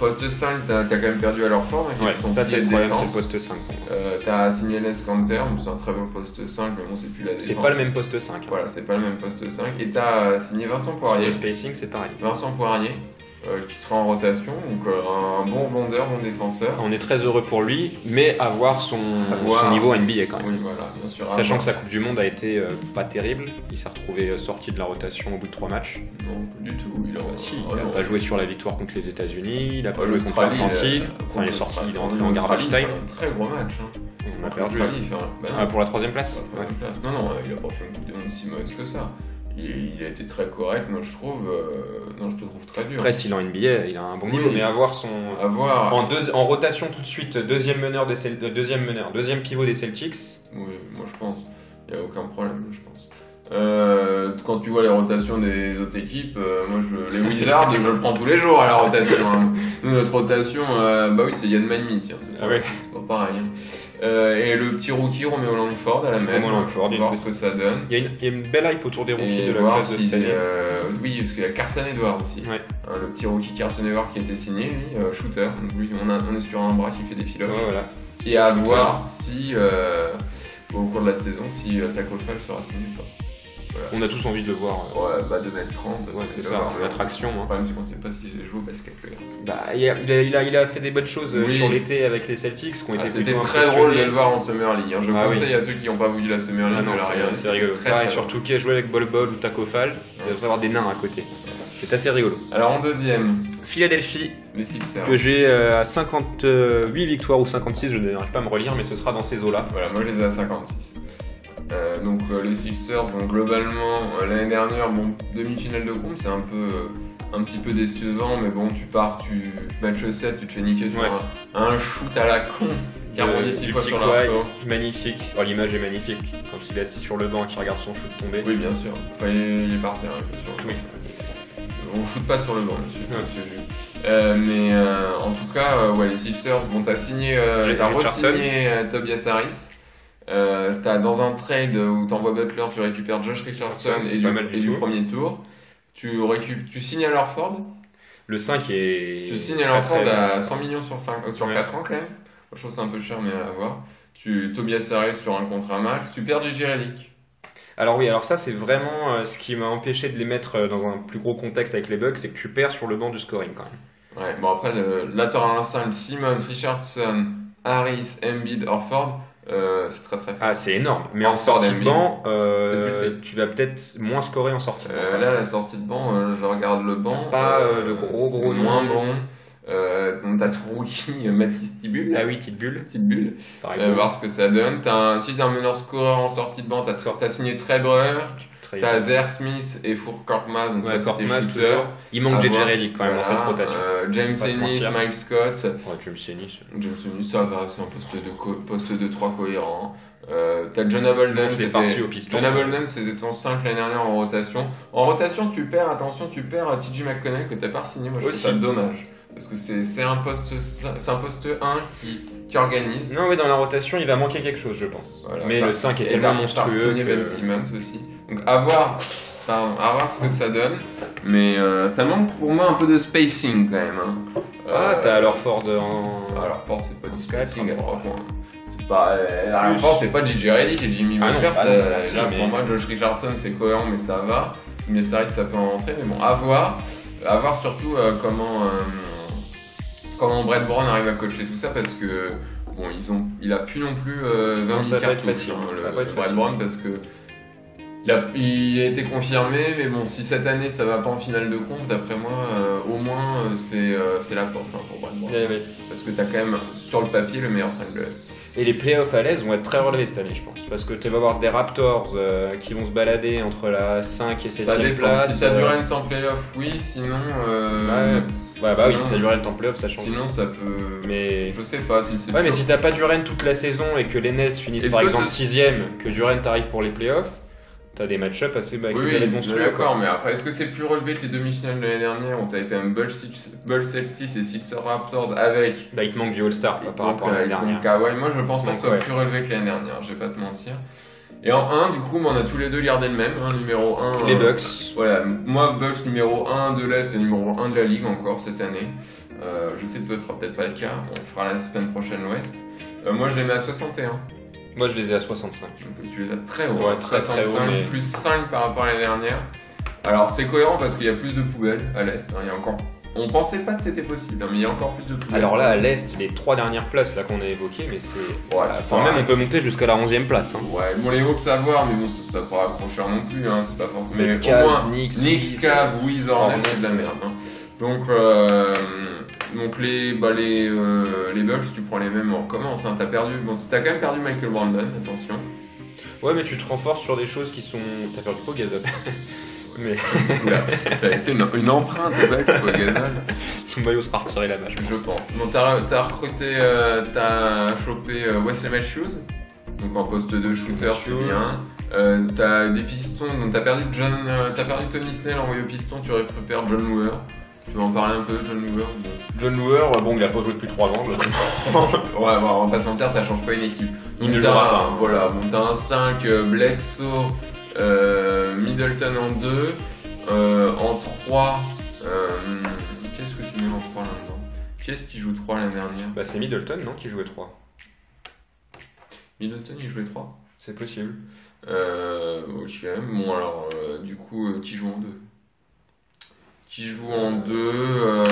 Poste 5, t'as quand même perdu à leur forme. Ça c'est le problème, c'est le poste 5. T'as signé Les Kanter, c'est un très bon poste 5, mais bon, c'est plus la défense. C'est pas le même poste 5. Voilà, c'est pas le même poste 5. Et t'as signé Vincent Poirier. Sur le spacing, c'est pareil. Vincent Poirier. Qui sera en rotation, donc un bon rebondeur, bon défenseur. On est très heureux pour lui, mais avoir son niveau NBA quand même. Oui, voilà, bien sûr. Sachant que sa Coupe du Monde a été pas terrible, il s'est retrouvé sorti de la rotation au bout de 3 matchs. Non, pas du tout. Il a pas joué sur la victoire contre les États-Unis, il a pas joué contre l'Argentine. Il est sorti, il est rentré en garbage time. Un très gros match. On a perdu. Pour la 3ème place. Non, il a pas fait une Coupe du Monde si mauvaise que ça. Il a été très correct, moi je trouve. Je te trouve très dur. Après, s'il est en NBA, il a un bon niveau, mais avoir en rotation tout de suite, deuxième pivot des Celtics. Oui, moi je pense. Il n'y a aucun problème, je pense. Quand tu vois les rotations des autres équipes, les Wizards, je le prends tous les jours à la rotation. Nous, notre rotation, c'est Yann Manny, tiens. C'est pas pareil. Et le petit rookie Romeo Langford à la main, voir ce que ça donne. Il y a une belle hype autour des rookies de la classe de cette année. Oui, parce qu'il y a Carson Edwards aussi. Ouais. Le petit rookie Carson Edwards qui a été signé, lui, shooter. Donc lui, on est sur un bras qui fait des filoches. Voilà. Et à voir si, au cours de la saison, si Taco Fall sera signé ou pas. Voilà. On a tous envie de le voir. 2m30. Ouais, c'est ça, l'attraction. Le problème, c'est qu'on sait pas si j'ai joué au basket, le il garçon. a fait des bonnes choses sur l'été avec les Celtics qui ont été C'était très drôle de le voir en Summer League. Je conseille à ceux qui n'ont pas vu la Summer League de la regarder. C'est rigolo. Surtout qui a joué avec Bol Bol ou Taco Fall, il doit avoir des nains à côté. C'est assez rigolo. Alors en 2ème, Philadelphie, les Sixers. Que j'ai à 58 victoires ou 56, je n'arrive pas à me relire, mais ce sera dans ces eaux-là. Voilà, moi je les ai à 56. Les Sixers, globalement, l'année dernière, demi-finale de compte, c'est un petit peu décevant, mais bon, tu pars, match 7, tu te fais niquer sur un shoot à la con qui a rebondi 6 fois sur l'arceau. Magnifique, l'image est magnifique, quand il est assis sur le banc et qu'il regarde son shoot tomber. Oui, bien sûr, il est par terre un peu sur le banc. On shoot pas sur le banc, monsieur. En tout cas, les Sixers, t'as signé, t'as re-signé Tobias Harris. T'as dans un trade où t'envoies Butler, tu récupères Josh Richardson et du premier tour. Tu signes à Horford. Le 5 est. Tu signes à Horford à 100 millions sur 4 ans quand même. Moi, je trouve c'est un peu cher, mais à voir. Tobias Harris sur un contrat max. Tu perds JJ Redick. Alors ça c'est vraiment ce qui m'a empêché de les mettre dans un plus gros contexte avec les Bucks, c'est que tu perds sur le banc du scoring quand même. Ouais, après là t'auras un 5, Simmons, Richardson, Harris, Embiid, Horford. C'est très très fort. Ah, c'est énorme. Mais en sortie de banc, tu vas peut-être moins scorer en sortie de banc. Là, la sortie de banc, je regarde le banc. Pas de gros moins bon. T'as ton rookie Matisse Thybulle. Ah oui, Thybulle. Voir ce que ça donne. Si t'as un meneur scoreur en sortie de banc, t'as signé Treber. T'as Zer Smith et Four Korkmaz, donc ça c'était shooter. Il manque JJ Redick quand même dans cette rotation. James Ennis, Miles Scott. James Ennis, ça va, c'est un poste de 3 cohérent. T'as John Bolden, c'était ton 5 l'année dernière en rotation. En rotation, tu perds TJ McConnell que t'as pas signé. Moi je trouve ça dommage. Parce que c'est un poste 1 qui organise. Non, oui, dans la rotation, il va manquer quelque chose, je pense. Voilà, mais le 5 est tellement monstrueux. Signé Ben Simmons aussi. Donc à voir ce que ça donne. Mais ça manque pour moi un peu de spacing quand même. T'as Horford Horford, c'est pas du spacing à 3 points. c'est pas JJ Redick et Jimmy Butler. Pour moi, Josh Richardson, c'est cohérent, mais ça va. Mais ça risque, ça peut en rentrer. Mais bon, à voir surtout comment Brett Brown arrive à coacher tout ça, parce que bon, il a plus non plus 20 cartouches, Brett Brown, parce que il a été confirmé, mais bon, si cette année ça va pas en finale de conf, d'après moi, au moins c'est la porte pour Brett Brown. Oui. Parce que t'as quand même sur le papier le meilleur 5 de l'Est. Et les playoffs à l'Est vont être très relevés cette année, je pense. Parce que tu vas avoir des Raptors qui vont se balader entre la 5 et 7ème place. Si t'as Durant en playoff, oui, sinon. Oui, si t'as Durant en playoff, ça change. Sinon, ça peut. Mais. Je sais pas si c'est. Ouais, mais si t'as pas Durant toute la saison et que les Nets finissent par exemple 6ème, que Durant arrive pour les playoffs, t'as des match-ups assez monstrueux. D'accord, mais après, est-ce que c'est plus relevé que les demi-finales de l'année dernière où t'avais quand même Bulls Celtics et Sixers Raptors avec. Il te manque du All-Star par rapport à l'année dernière. Kawhi, moi je pense pas que ce soit plus relevé que l'année dernière, je vais pas te mentir. Et en 1, du coup, on a tous les deux gardé le même, numéro 1. Les Bucks. Voilà, moi Bucks numéro 1 de l'Est et numéro 1 de la Ligue encore cette année. Je sais que toi ce sera peut-être pas le cas, on fera la semaine prochaine l'Ouest. Moi je les mets à 61. Moi je les ai à 65. Donc, tu les as très haut, 65 très haut, mais... plus 5 par rapport à l'année dernière. Alors c'est cohérent parce qu'il y a plus de poubelles à l'Est. Il y a encore... On pensait pas que c'était possible, mais il y a encore plus de poubelles. Alors là à l'Est, les 3 dernières places là qu'on a évoquées, mais c'est... même on peut monter jusqu'à la 11ème place. Ouais, bon les Hawks à voir, mais bon ça pas accrocheur non plus, c'est pas forcément... Mais Cavs, Knicks, Cavs, Wizards, c'est de la merde. Donc les Bulls, tu prends les mêmes, on recommence, t'as perdu, t'as quand même perdu Michael Brandon, attention. Ouais, mais tu te renforces sur des choses qui sont... T'as perdu quoi, Gasol? Mais... c'est une empreinte, quoi, Gasol. Son maillot sera retiré là-bas, je pense. Bon, t'as recruté, t'as chopé Wesley Matthews, donc en poste de shooter, c'est bien. T'as des pistons, donc t'as perdu Tony Snell, envoyé au piston, tu récupères John Wooer. Tu veux en parler un peu, John Wooer? John Wooer, il a pas joué depuis 3 ans. On va pas se mentir, ça change pas une équipe. Il ne jouera pas. Voilà, t'as un 5, Bledsoe, Middleton en 2, en 3. Qu'est-ce que tu mets en 3 là-dedans? Qui est-ce qui joue 3 l'année dernière? C'est Middleton, non, qui jouait 3. Middleton, il jouait 3? C'est possible. Ok, bon alors, du coup, qui joue en 2? Qui joue en 2,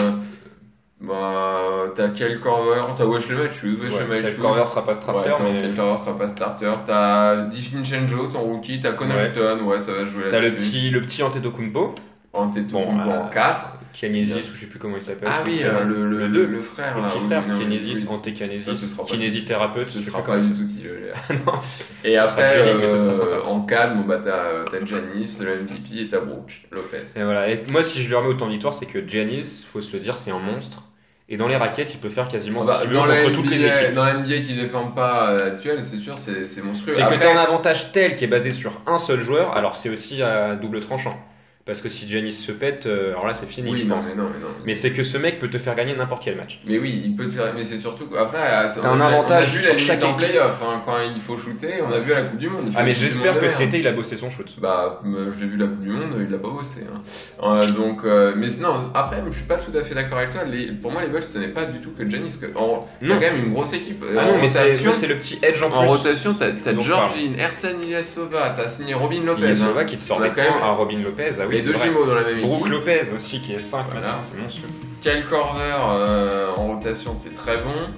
t'as Kyle Korver, t'as Wesley Matthews. Kyle Korver sera pas starter, Kyle Korver sera pas starter. T'as DiVincenzo, ton rookie, t'as Connaughton, ça va jouer là-dessus. T'as le petit Antetokounmpo. En 4. Kianesis, ou je sais plus comment il s'appelle. Ah oui, le frère. Le petit frère, Kianesis, Kianesis, kinésithérapeute. Ce sera pas du tout titulaire. Et après, en 4, t'as Giannis, le MVP, et t'as Brook Lopez. Et voilà. Et moi, si je lui remets autant de victoires, c'est que Giannis, faut se le dire, c'est un monstre. Et dans les raquettes, il peut faire quasiment ce qu'il veut contre toutes les équipes. Dans l'NBA qui ne défend pas actuel, c'est sûr, c'est monstrueux. C'est que t'as un avantage tel qui est basé sur un seul joueur, alors c'est aussi à double tranchant. Parce que si Giannis se pète, alors là c'est fini, je pense. Mais c'est que ce mec peut te faire gagner n'importe quel match. Mais oui, il peut te faire. Mais c'est surtout. Après, t'as un avantage sur chaque équipe. En playoff, quand il faut shooter, on a vu à la Coupe du Monde. Mais j'espère que cet été il a bossé son shoot. Je l'ai vu la Coupe du Monde, il l'a pas bossé. Mais non, après, je suis pas tout à fait d'accord avec toi. Pour moi, les Bulls, ce n'est pas du tout que Giannis. Il y a quand même une grosse équipe. Mais c'est le petit edge en plus. En rotation, t'as Georgine, Ersan Ilyasova, t'as signé Robin Lopez. Ilyasova qui te sort des points à Robin Lopez. Les deux jumeaux dans la même équipe. Brook Lopez aussi qui est 5 maintenant, c'est monstrueux. Kyle Korver en rotation, c'est très bon.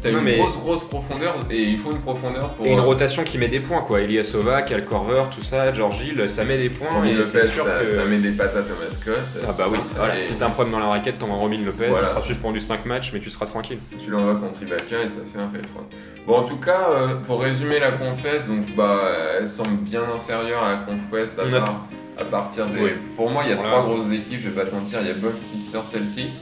T'as une grosse profondeur et il faut une profondeur pour. Et une rotation qui met des points quoi. Ilyasova, Kyle Korver, tout ça, George Hill, ça met des points. Robin Lopez, ça met des patates au mascotte. Oui, voilà. Si t'as un problème dans la raquette, t'envoies Robin Lopez, tu seras suspendu 5 matchs, mais tu seras tranquille. Tu l'envoies contre Ibaka et ça fait un fait 3. Bon, en tout cas, pour résumer la Conf Est, donc elle semble bien inférieure à la Conf Ouest à partir des. Oui. Pour moi, il y a 3 grosses équipes, je vais pas te mentir, il y a Bucks, Sixers, Celtics.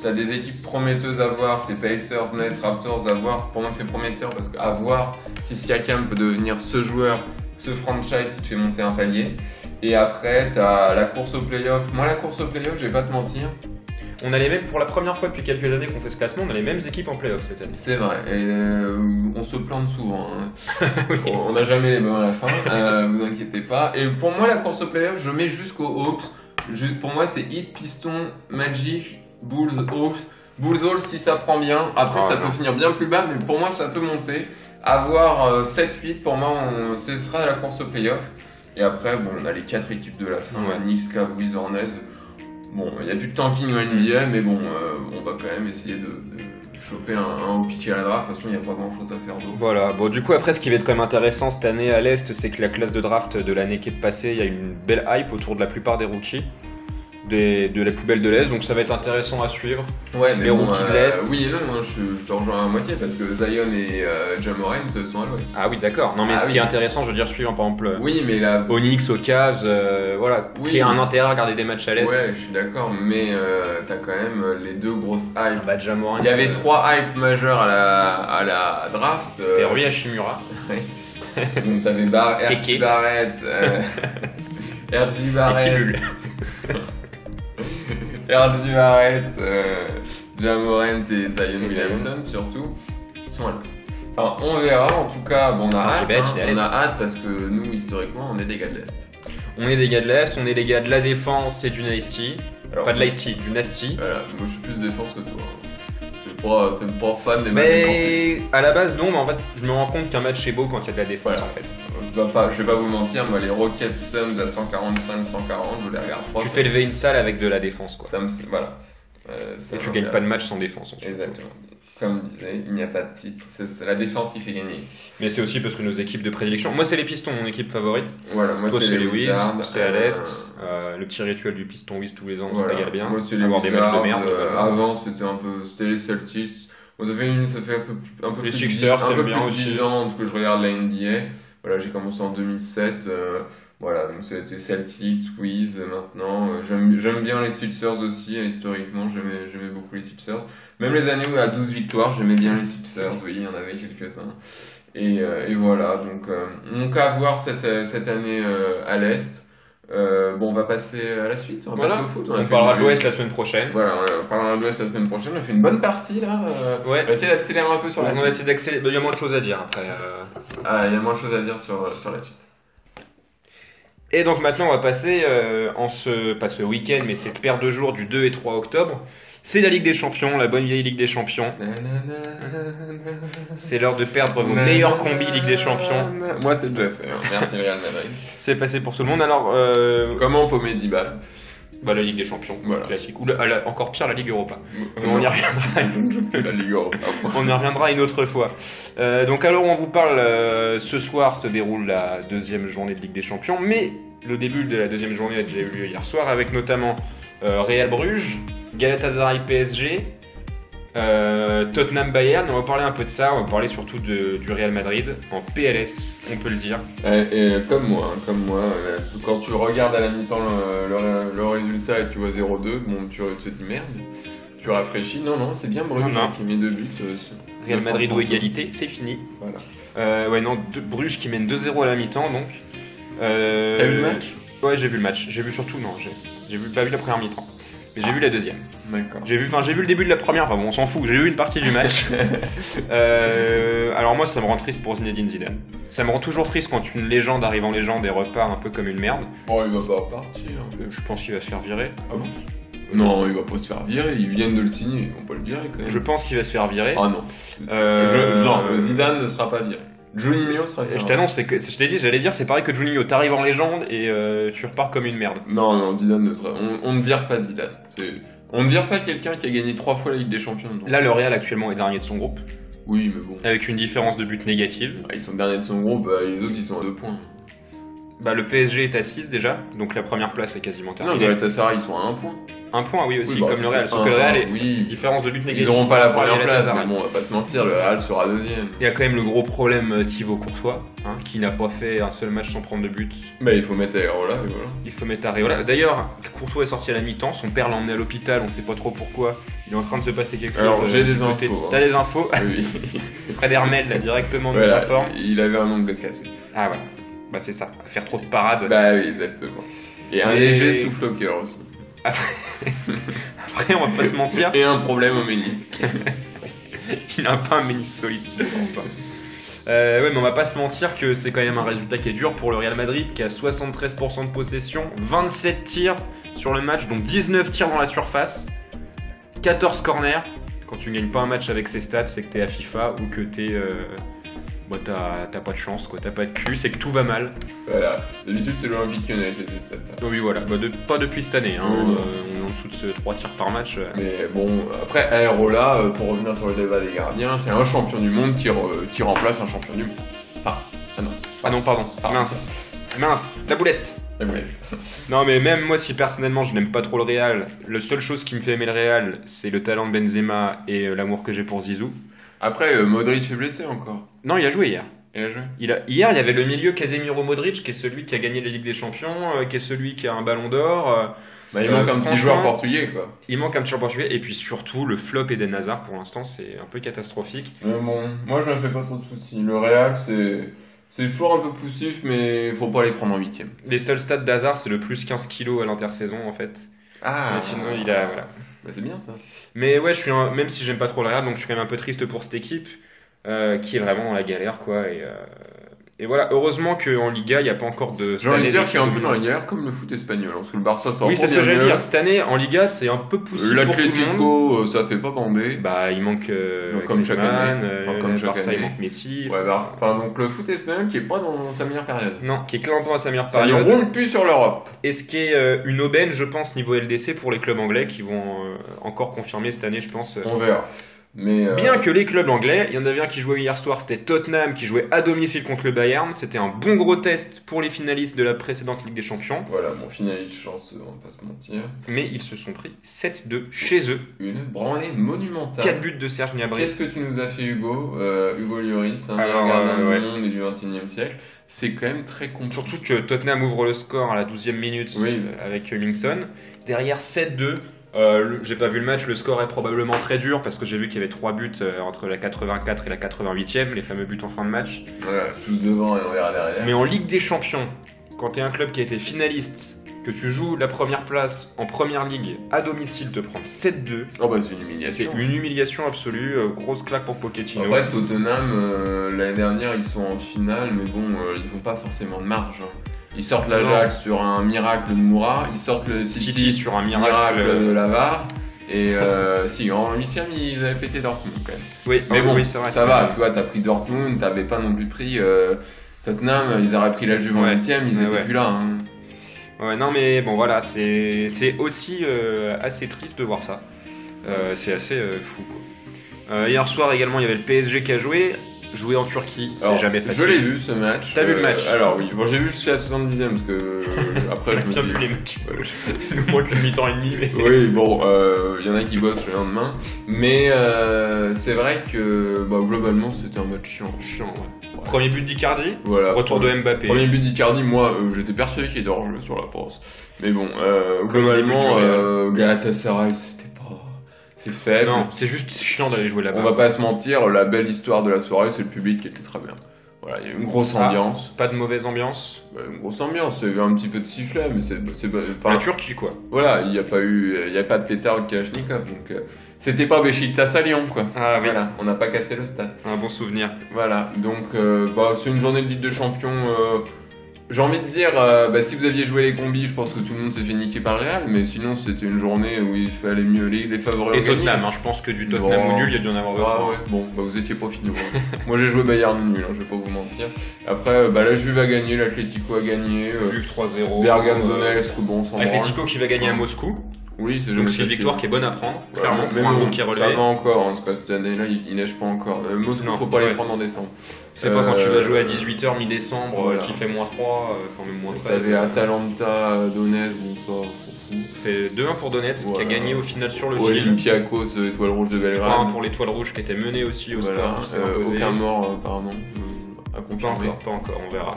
T'as des équipes prometteuses à voir, c'est Pacers, Nets, Raptors à voir. Pour moi, c'est prometteur parce qu'à voir si Siakam peut devenir ce joueur, ce franchise qui te fait monter un palier. Et après, t'as la course au playoff. Moi, la course au playoff, je vais pas te mentir. On a les mêmes, pour la première fois depuis quelques années qu'on fait ce classement, on a les mêmes équipes en playoff cette année. C'est vrai, et on se plante souvent. Oui. On n'a jamais les mêmes à la fin, vous inquiétez pas. Et pour moi, la course au playoff, je mets jusqu'aux Hawks. Pour moi, c'est Heat, Pistons, Magic, Bulls, Hawks. Bouzol, si ça prend bien, après ça peut finir bien plus bas, mais pour moi ça peut monter. Avoir 7-8, pour moi, ce sera la course au playoff. Et après, bon, on a les 4 équipes de la fin, Knicks, Cavs, Hornets. Bon, il y a du tanking en NBA, mais bon, on va quand même essayer de choper un haut piqué à la draft. De toute façon, il n'y a pas grand chose à faire d'autre. Voilà, bon, du coup, après, ce qui va être quand même intéressant cette année à l'Est, c'est que la classe de draft de l'année qui est passée, il y a une belle hype autour de la plupart des rookies. De la poubelle de l'Est, donc ça va être intéressant à suivre. Ouais, mais les rookies de l'Est. Oui et non, je te rejoins à moitié parce que Zion et Ja Morant sont à l'Ouest. Ah oui, d'accord. Non, mais ce qui est intéressant, je veux dire, suivant par exemple oui, mais là... Onyx, aux Cavs, voilà, qui a un intérêt à regarder des matchs à l'Est. Ouais, je suis d'accord, mais t'as quand même les 2 grosses hypes. Bah, Ja Morant, il y avait 3 hypes majeures à la draft. T'es remis à Shimura. Donc t'avais RJ Barrett, RJ Barrett. RJ Barrett, Ja Morant et Zion Williamson surtout sont à l'Est. Enfin, on verra, en tout cas, bon, on a hâte parce que nous, historiquement, on est des gars de l'Est. On est des gars de l'Est, on est des gars de la défense et du Nasty. Pas de l'Ice-T, du Nasty. Voilà, moi je suis plus défense que toi. T'es pas fan des matchs défensifs. À la base, non, mais en fait, je me rends compte qu'un match est beau quand il y a de la défense en fait. Je vais pas vous mentir, moi les Rockets Suns à 145-140, je les regarde pas. Tu fais lever une salle avec de la défense quoi. Voilà. Et tu gagnes pas de match sans défense. Exactement. Comme disait, il n'y a pas de titre, c'est la défense qui fait gagner. Mais c'est aussi parce que nos équipes de prédilection. Moi, c'est les Pistons, mon équipe favorite. Voilà, moi toi, c'est les Wiz, Wizards, c'est à l'Est. Le petit rituel du Piston Wiz tous les ans, ça régale bien. Moi, c'est les Wizards, des matchs de merde. Avant, c'était les Celtics. Moi, ça fait un peu les plus Sixers, de 10 ans que je regarde la NBA. Voilà, j'ai commencé en 2007. Voilà, donc c'était Celtics, Wiz maintenant. J'aime bien les Sixers aussi, historiquement, j'aimais beaucoup les Sixers. Même les années où à 12 victoires, j'aimais bien les Sixers, oui, il y en avait quelques-uns. Et voilà, donc à voir cette année à l'Est. Bon, on va passer à la suite, on va passer au foot. On parlera de l'Ouest la semaine prochaine. Voilà, on parlera de l'Ouest la semaine prochaine. On a fait une bonne partie là. On va essayer d'accélérer un peu sur la suite. On va essayer d'accélérer, il y a moins de choses à dire après. Il y a moins de choses à dire sur la suite. Et donc maintenant, on va passer pas ce week-end, mais cette paire de jours du 2 et 3 octobre. C'est la Ligue des Champions, la bonne vieille Ligue des Champions. C'est l'heure de perdre vos meilleurs combis Ligue des Champions. Moi, c'est déjà fait. Merci Real Madrid. C'est passé pour tout le monde. Alors, comment paumer 10 balles? La Ligue des Champions, classique. Ou encore pire, la Ligue Europa. On y reviendra. La Ligue Europa. On y reviendra une autre fois. Donc alors, on vous parle, ce soir se déroule la deuxième journée de Ligue des Champions, mais le début de la deuxième journée a déjà eu lieu hier soir, avec notamment Real Bruges, Galatasaray PSG, Tottenham Bayern. On va parler un peu de ça, on va parler surtout du Real Madrid en PLS, on peut le dire. Et comme moi, quand tu regardes à la mi-temps le résultat et que tu vois 0-2, bon, tu te dis merde, tu rafraîchis. Non, c'est bien Bruges qui met 2 buts. Real Madrid ou égalité, c'est fini. Voilà. Bruges qui mène 2-0 à la mi-temps donc. T'as vu le match? Ouais, j'ai vu le match. J'ai vu surtout, j'ai pas vu la première mi-temps. Mais j'ai vu la deuxième. D'accord. J'ai vu le début de la première, enfin bon, on s'en fout, j'ai vu une partie du match. Alors moi, ça me rend triste pour Zinedine Zidane. Ça me rend toujours triste quand une légende arrive en légende et repart un peu comme une merde. Oh, il va pas repartir. Je pense qu'il va se faire virer. Ah bon? Non, il va pas se faire virer, ils viennent de le signer, on peut le virer quand même. Je pense qu'il va se faire virer. Ah non. Non, Zidane ne sera pas viré. Juninho sera viré. Je t'annonce, je t'ai dit, j'allais dire, c'est pareil que Juninho, t'arrives en légende et tu repars comme une merde. Non, Zidane ne sera. On ne vire pas Zidane. On ne vire pas quelqu'un qui a gagné 3 fois la Ligue des Champions. Donc. Là, le Real actuellement est dernier de son groupe. Oui, mais bon. Avec une différence de but négative. Ils sont derniers de son groupe, les autres ils sont à 2 points. Le PSG est à 6 déjà, donc la première place est quasiment terminée. Non, Galatasaray ils sont à 1 point. 1 point, oui, aussi, comme le Real. Sauf que le Real est différence de but négative. Ils n'auront pas la première place, mais bon, on va pas se mentir, le Real sera deuxième. Il y a quand même le gros problème Thibaut Courtois, qui n'a pas fait un seul match sans prendre de but. Il faut mettre Areola, et voilà. Il faut mettre Areola. D'ailleurs, Courtois est sorti à la mi-temps, son père l'a emmené à l'hôpital, on sait pas trop pourquoi. Il est en train de se passer quelque chose. Alors j'ai des infos. T'as des infos? Oui. Fred Hermel, là, directement de la forme. Il avait un ongle cassé. Ah voilà. C'est ça, faire trop de parades. Oui, exactement. Et un léger souffle au cœur aussi. Après, on va pas se mentir. Et un problème au ménisque. Il a pas un ménisque solide, je pense pas. Mais on va pas se mentir que c'est quand même un résultat qui est dur pour le Real Madrid, qui a 73% de possession, 27 tirs sur le match, donc 19 tirs dans la surface, 14 corners. Quand tu ne gagnes pas un match avec ces stats, c'est que t'es à FIFA ou que t'as pas de chance, quoi. T'as pas de cul, c'est que tout va mal. Voilà, d'habitude c'est l'Olympique Lyonnais qui a ces stats-là. Oui, voilà, pas depuis cette année, hein. On est en dessous de 3 tirs par match. Mais bon, après, Areola, pour revenir sur le débat des gardiens, c'est un champion du monde qui remplace un champion du monde. Ah non, pardon. Mince, la boulette. Non, mais même moi, si personnellement je n'aime pas trop le Real, la seule chose qui me fait aimer le Real, c'est le talent de Benzema et l'amour que j'ai pour Zizou. Après, Modric est blessé encore. Non, il a joué hier. Hier, il y avait le milieu Casemiro Modric, qui est celui qui a gagné la Ligue des Champions, qui est celui qui a un ballon d'or. Il manque un petit joueur portugais, quoi. Il manque un petit joueur portugais, et puis surtout, le flop Eden Hazard, pour l'instant, c'est un peu catastrophique. Mais bon, moi je me fais pas trop de soucis. Le Real, c'est toujours un peu poussif, mais faut pas les prendre en 8ème. Les seuls stats d'Hazard, c'est le plus 15 kilos à l'intersaison, en fait. Mais sinon, il a... Voilà. C'est bien, ça. Mais ouais, même si j'aime pas trop le Real, donc je suis quand même un peu triste pour cette équipe, qui est vraiment dans la galère, quoi, et voilà, heureusement qu'en Liga, il n'y a pas encore de... J'ai envie de dire qu'il y a un peu dans la galère comme le foot espagnol, parce que le Barça sort. Oui, c'est ce que j'allais dire. Cette année, en Liga, c'est un peu poussif pour tout le monde. L'Atlético, ça fait pas bander. Il manque comme chaque année. Comme Barça, il manque Messi. Ouais, donc le foot espagnol qui est pas dans sa meilleure période. Non, qui est clairement à sa meilleure période. Ça ne roule plus sur l'Europe. Et ce qui est une aubaine, je pense, niveau LDC pour les clubs anglais qui vont encore confirmer cette année, je pense. On verra. Mais bien que les clubs anglais, il y en avait un qui jouait hier soir, c'était Tottenham qui jouait à domicile contre le Bayern. C'était un bon gros test pour les finalistes de la précédente Ligue des Champions. Voilà, bon, finaliste chance, on va pas se mentir. Mais ils se sont pris 7-2 chez eux. Une branlée monumentale. 4 buts de Serge Gnabry. Qu'est-ce que tu nous as fait, Hugo Lloris, un gardien du monde et du 21e siècle. C'est quand même très con. Surtout que Tottenham ouvre le score à la 12e minute avec Mingson. Derrière 7-2. J'ai pas vu le match, le score est probablement très dur parce que j'ai vu qu'il y avait 3 buts entre la 84 et la 88e, les fameux buts en fin de match. Voilà, tous devant et on verra derrière. Mais en Ligue des Champions, quand t'es un club qui a été finaliste, que tu joues la première place en première ligue à domicile, te prendre 7-2, c'est une humiliation. C'est une humiliation absolue, grosse claque pour Pochettino. Après, Tottenham, l'année dernière, ils sont en finale, mais bon, ils ont pas forcément de marge. Ils sortent l'Ajax sur un miracle de Moura, ils sortent le City sur un miracle de Lavar, et si, en 8ème, ils avaient pété Dortmund quand même. Oui, mais bon, oui, c'est vrai, ça va, tu vois, t'as pris Dortmund, t'avais pas non plus pris Tottenham, ils auraient pris la Juve en 8ème, ils étaient plus là. Hein. Ouais, non mais bon voilà, c'est aussi assez triste de voir ça. C'est assez fou, quoi. Hier soir également, il y avait le PSG qui a joué en Turquie, c'est jamais facile. Je l'ai vu ce match. T'as vu le match? Alors oui, bon, j'ai vu jusqu'à la 70e parce que après je me suis dit... les matchs. Il nous manque le mi-temps et demi. Mais... Oui, bon, y en a qui bossent le lendemain, mais c'est vrai que globalement c'était un match chiant. Ouais. Premier but d'Icardi, voilà, retour de Mbappé. Premier but d'Icardi, moi j'étais persuadé qu'il était hors-jeu sur la passe. Mais bon, globalement, Galatasaray c'est faible. Non, c'est juste chiant d'aller jouer là-bas. On va pas se mentir, la belle histoire de la soirée, c'est le public qui était très bien. Voilà, il y a une grosse ambiance. Pas de mauvaise ambiance. Une grosse ambiance, il y avait un petit peu de sifflet, mais c'est la Turquie, quoi. Voilà, il n'y a pas de pétard de Kalachnikov, donc c'était pas Beşiktaş à Lyon, quoi. Ah oui. Voilà, on n'a pas cassé le stade. Un bon souvenir. Voilà, donc c'est une journée de Ligue des Champions. J'ai envie de dire, si vous aviez joué les combis, je pense que tout le monde s'est fait niquer par le Real, mais sinon c'était une journée où il fallait mieux les favoris. Et Tottenham, je pense que du Tottenham ou nul, il y a dû en avoir d'autres. Ouais. Bon, vous étiez pas finaux. Moi j'ai joué Bayern nul, je vais pas vous mentir. Après, la Juve a gagné, l'Atlético a gagné. Juve 3-0. Bergame Donetsk, bon, sans L'Atlético qui va gagner à Moscou. Oui, c'est donc c'est une victoire qui est bonne à prendre, clairement, pour un groupe qui est relevé. Ça va encore, en tout cas cette année-là, il neige pas encore. Moscou, faut pas les prendre en décembre. C'est pas quand tu vas jouer à 18h mi-décembre, qui fait -3, enfin même -13. T'avais Atalanta, Donetsk, bon ça, on s'en fout. Fait 2-1 pour Donetsk, qui a gagné au final sur le fil. Olympiakos, Étoile Rouge de Belgrade. 3-1 pour l'Étoile Rouge qui était menée aussi au score. Aucun mort, apparemment. Pas encore, on verra.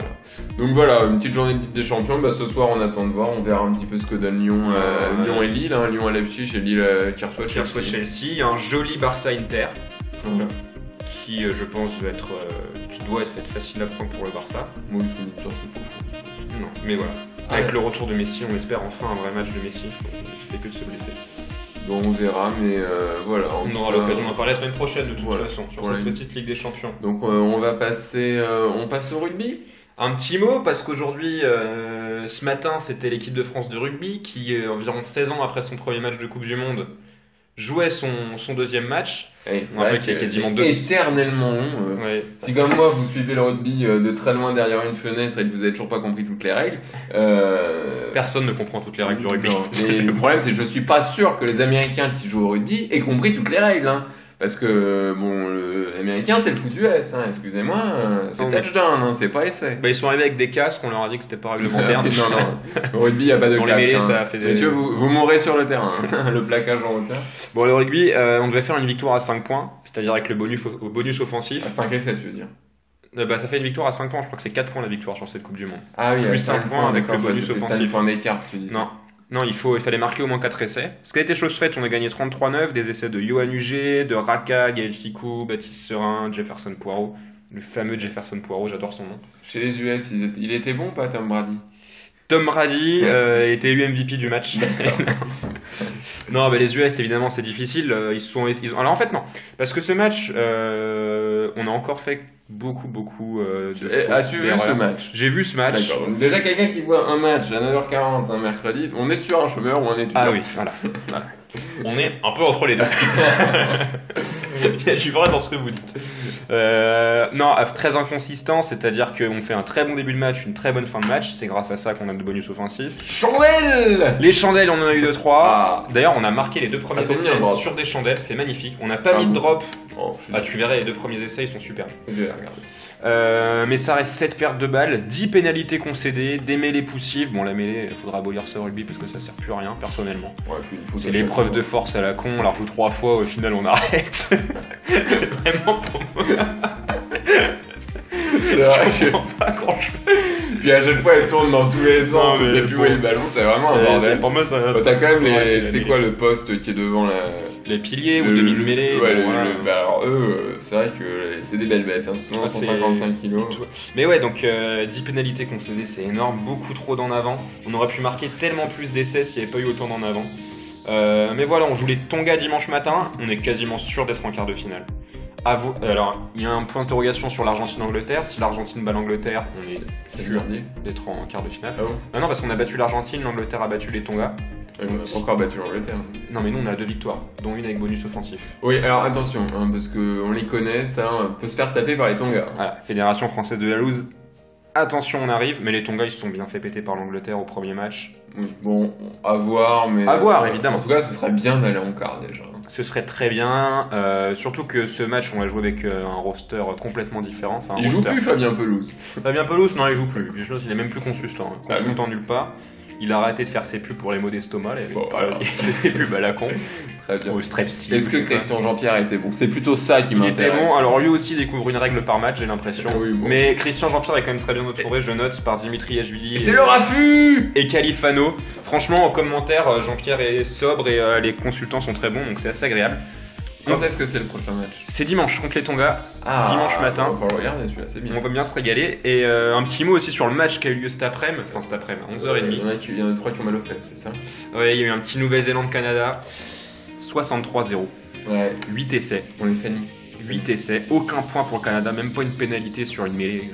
Donc voilà, une petite journée de Ligue des Champions. Ce soir, on attend de voir, on verra un petit peu ce que donne Lyon et Lille. Lyon à Leipzig et Lille qui reçoit Chelsea. Il y a un joli Barça-Inter qui, je pense, qui doit être facile à prendre pour le Barça. Oui, c'est pas fou. Non, mais voilà. Avec le retour de Messi, on espère enfin un vrai match de Messi. Il fait que de se blesser. Bon, on verra, mais voilà. On aura l'occasion d'en parler la semaine prochaine de toute façon, sur cette petite Ligue des Champions. Donc on va passer, on passe au rugby. Un petit mot, parce qu'aujourd'hui, ce matin, c'était l'équipe de France de rugby qui, environ 16 ans après son premier match de Coupe du Monde, jouait son deuxième match. On rappelle qu'il y a quasiment éternellement long. Si comme moi vous suivez le rugby de très loin derrière une fenêtre et que vous n'avez toujours pas compris toutes les règles, personne ne comprend toutes les règles du rugby. Et le problème c'est que je suis pas sûr que les Américains qui jouent au rugby aient compris toutes les règles. Hein. Parce que bon, l'américain c'est le foot US, hein, excusez-moi, c'est touchdown, hein, c'est pas essai. Ils sont arrivés avec des casques, on leur a dit que c'était pas réglementaire. non, au rugby il n'y a pas de casque. Hein. Ça a fait Messieurs, vous mourrez sur le terrain, le plaquage en hauteur. Bon, le rugby, on devait faire une victoire à 5 points, c'est-à-dire avec le bonus offensif. À 5 et 7, tu veux dire ça fait une victoire à 5 points, je crois que c'est 4 points la victoire sur cette Coupe du Monde. Ah oui, plus 5 points avec le bonus offensif. 5 points d'écart, tu dis. Non, il fallait marquer au moins 4 essais. Ce qui a été chose faite, on a gagné 33-9, des essais de Yoann Huget, de Raka, Gaël Ficou, Baptiste Serin, Jefferson Poirot. Le fameux Jefferson Poirot, j'adore son nom. Chez les US, il était bon ou pas, Tom Brady? Tom Brady était MVP du match. Non, les US, évidemment, c'est difficile. Alors en fait, non. Parce que ce match, on a encore fait beaucoup de As-tu vu ce match? J'ai vu ce match. D'accord. Déjà, quelqu'un qui voit un match à 9h40 un mercredi, on est sur un chômeur ou un étudiant. Ah oui, voilà. On est un peu entre les deux. Il y a du vrai dans ce que vous dites. Non, très inconsistant, c'est-à-dire qu'on fait un très bon début de match, une très bonne fin de match. C'est grâce à ça qu'on a de bonus offensifs. Chandelles! Les chandelles, on en a eu 2-3. D'ailleurs, on a marqué les 2 premiers essais sur des chandelles, c'était magnifique. On n'a pas mis de drop. Tu verrais, les 2 premiers essais, ils sont super. Je vais regarder. Mais ça reste 7 pertes de balles, 10 pénalités concédées, des mêlées poussives. Bon, la mêlée, il faudra abolir ça au rugby parce que ça sert plus à rien, personnellement. C'est l'épreuve de force à la con, on la rejoue 3 fois, au final on arrête. C'est vraiment pour moi. C'est vrai que pas grand chose. Puis à chaque fois elle tourne dans tous les sens, tu sais plus où est le ballon, c'est vraiment un bordel. Pour moi, t'as quand même c'est quoi le poste qui est devant les piliers ou les mêlées. Alors eux, c'est vrai que c'est des belles bêtes, hein, souvent 155 kilos. Mais ouais, donc 10 pénalités concédées, c'est énorme, beaucoup trop d'en avant. On aurait pu marquer tellement plus d'essais s'il n'y avait pas eu autant d'en avant. Mais voilà, on joue les Tonga dimanche matin, on est quasiment sûr d'être en quart de finale. Alors, il y a un point d'interrogation sur l'Argentine-Angleterre. Si l'Argentine bat l'Angleterre, on est sûr d'être en quart de finale. Ah bon? Non, parce qu'on a battu l'Argentine, l'Angleterre a battu les Tonga. On n'a pas encore battu l'Angleterre. Non, mais nous on a 2 victoires, dont une avec bonus offensif. Oui, alors attention, hein, parce qu'on les connaît, ça on peut se faire taper par les Tonga. Voilà, Fédération française de la loose. Attention, on arrive, mais les Tonga ils se sont bien fait péter par l'Angleterre au premier match. Oui, bon, à voir, mais. À voir, évidemment. En tout cas, ce serait bien d'aller en quart déjà. Ce serait très bien, surtout que ce match on va jouer avec un roster complètement différent. Il joue plus Fabien Pelouse. Fabien Pelouse, non, il joue plus. Je pense qu'il est même plus consultant. Consultant nulle part. Il a arrêté de faire ses pubs pour les mots d'estomac. Il fait des pubs à la con. Très bien. Au Strepsil. Est-ce que Christian Jean-Pierre était bon? C'est plutôt ça qui m'intéresse. Il était bon. Alors lui aussi découvre une règle par match, j'ai l'impression. Oui, bon. Mais Christian Jean-Pierre est quand même très bien entouré, je note, par Dimitri Yachvili. C'est le raffut et Califano. Franchement, en commentaire, Jean-Pierre est sobre et les consultants sont très bons, donc c'est assez agréable. Quand est-ce que c'est le prochain match? C'est dimanche contre les Tonga, dimanche matin. On va regarder celui-là, c'est bien. On va bien se régaler. Et un petit mot aussi sur le match qui a eu lieu cet après-midi, à 11h30. Il y en a 3 qui ont mal aux fesses, c'est ça? Ouais, il y a eu un petit Nouvelle-Zélande-Canada, 63-0. Ouais. 8 essais. On les fait 8 essais, aucun point pour le Canada, même pas une pénalité sur une mêlée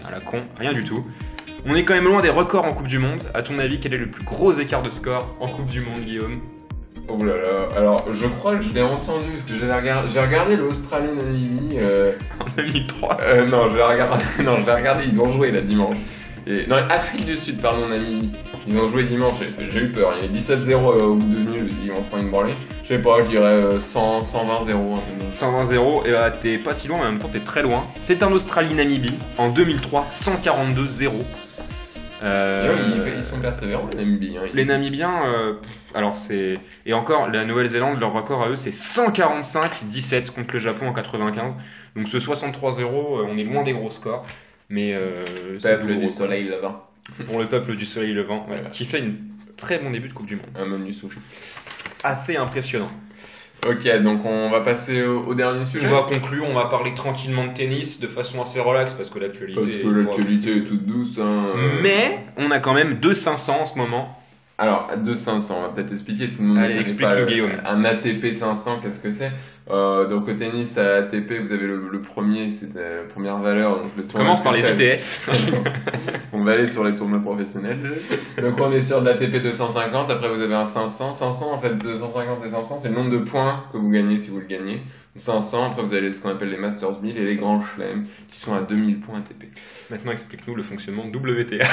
à la con, rien du tout. On est quand même loin des records en Coupe du Monde. À ton avis, quel est le plus gros écart de score en Coupe du Monde, Guillaume? Oh là là, alors je crois que je l'ai entendu, parce que j'ai regardé l'Australie-Namibie. En 2003 Non, je l'ai regardé, ils ont joué là dimanche. Non, Afrique du Sud, pardon, Namibie. Ils ont joué dimanche, j'ai eu peur. Il y avait 17-0 au bout de 2 minutes, ils vont prendre une branlée. Je sais pas, je dirais 120-0. 120-0, et t'es pas si loin, mais en même temps t'es très loin. C'est un Australie-Namibie, en 2003, 142-0. Ils sont persévérants, les Namibiens. Les Namibiens, alors c'est. Et encore, la Nouvelle-Zélande, leur record à eux, c'est 145-17 contre le Japon en 95. Donc ce 63-0, on est loin des gros scores. Mais peuple du soleil levant. Pour le peuple du soleil levant, ouais, qui fait un très bon début de Coupe du Monde. Un menu sushi. Assez impressionnant. Ok, donc on va passer au dernier sujet. On va conclure, on va parler tranquillement de tennis de façon assez relaxe parce que l'actualité est toute douce. Hein. Mais on a quand même 2-500 en ce moment. Alors, 2-500, on va peut-être expliquer, tout le monde ne connaît pas Guillaume. Un ATP 500, qu'est-ce que c'est? Donc au tennis, à ATP, vous avez le premier, c'est la première valeur. Donc le commence par les ITF. On on va aller sur les tournois professionnels. Donc on est sur de l'ATP 250, après vous avez un 500. 500 en fait, 250 et 500, c'est le nombre de points que vous gagnez si vous le gagnez. 500, après vous avez ce qu'on appelle les Masters 1000 et les grands chelems qui sont à 2000 points ATP. Maintenant explique-nous le fonctionnement de WTA,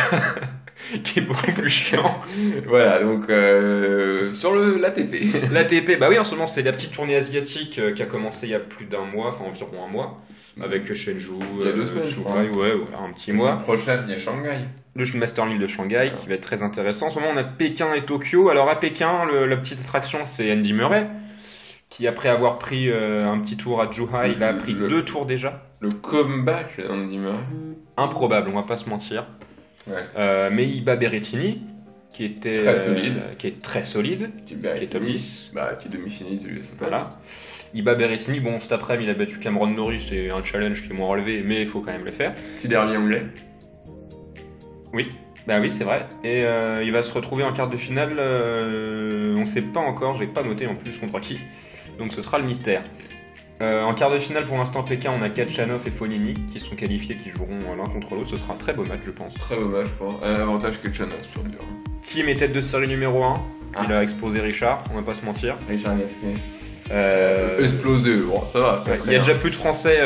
qui est beaucoup plus chiant. Voilà, donc sur l'ATP. L'ATP, bah oui, en ce moment c'est la petite tournée asiatique qui a commencé il y a plus d'un mois, enfin environ un mois. Avec Shenzhou, Shanghai, un petit mois. La prochaine, il y a Shanghai. Le Master 1000 de Shanghai qui va être très intéressant. En ce moment, on a Pékin et Tokyo. Alors à Pékin, la petite attraction, c'est Andy Murray, qui après avoir pris un petit tour à Zhuhai, il a pris 2 tours déjà. Le comeback d'Andy Murray. Improbable, on va pas se mentir. Ouais. Mais il bat Berrettini, qui était qui est très solide, qui est top 10. Qui est demi-finaliste de l'US Open. Voilà. Il bat Berrettini, bon cet après-midi il a battu Cameron Norrie, c'est un challenge qui est moins relevé, mais il faut quand même le faire. Tiderly anglais. Oui, bah oui c'est vrai. Et il va se retrouver en quart de finale, on sait pas encore, j'ai pas noté en plus contre qui, donc ce sera le mystère. En quart de finale pour l'instant Pékin, on a Kachanov et Fognini qui sont qualifiés, qui joueront l'un contre l'autre, ce sera un très beau match je pense. Très beau match je pense, avantage Kachanov sur dur. Thiem est tête de série numéro 1, il a explosé Richard, on va pas se mentir. Richard Gasquet. Explosé, bon, ça va. Il y a déjà plus de Français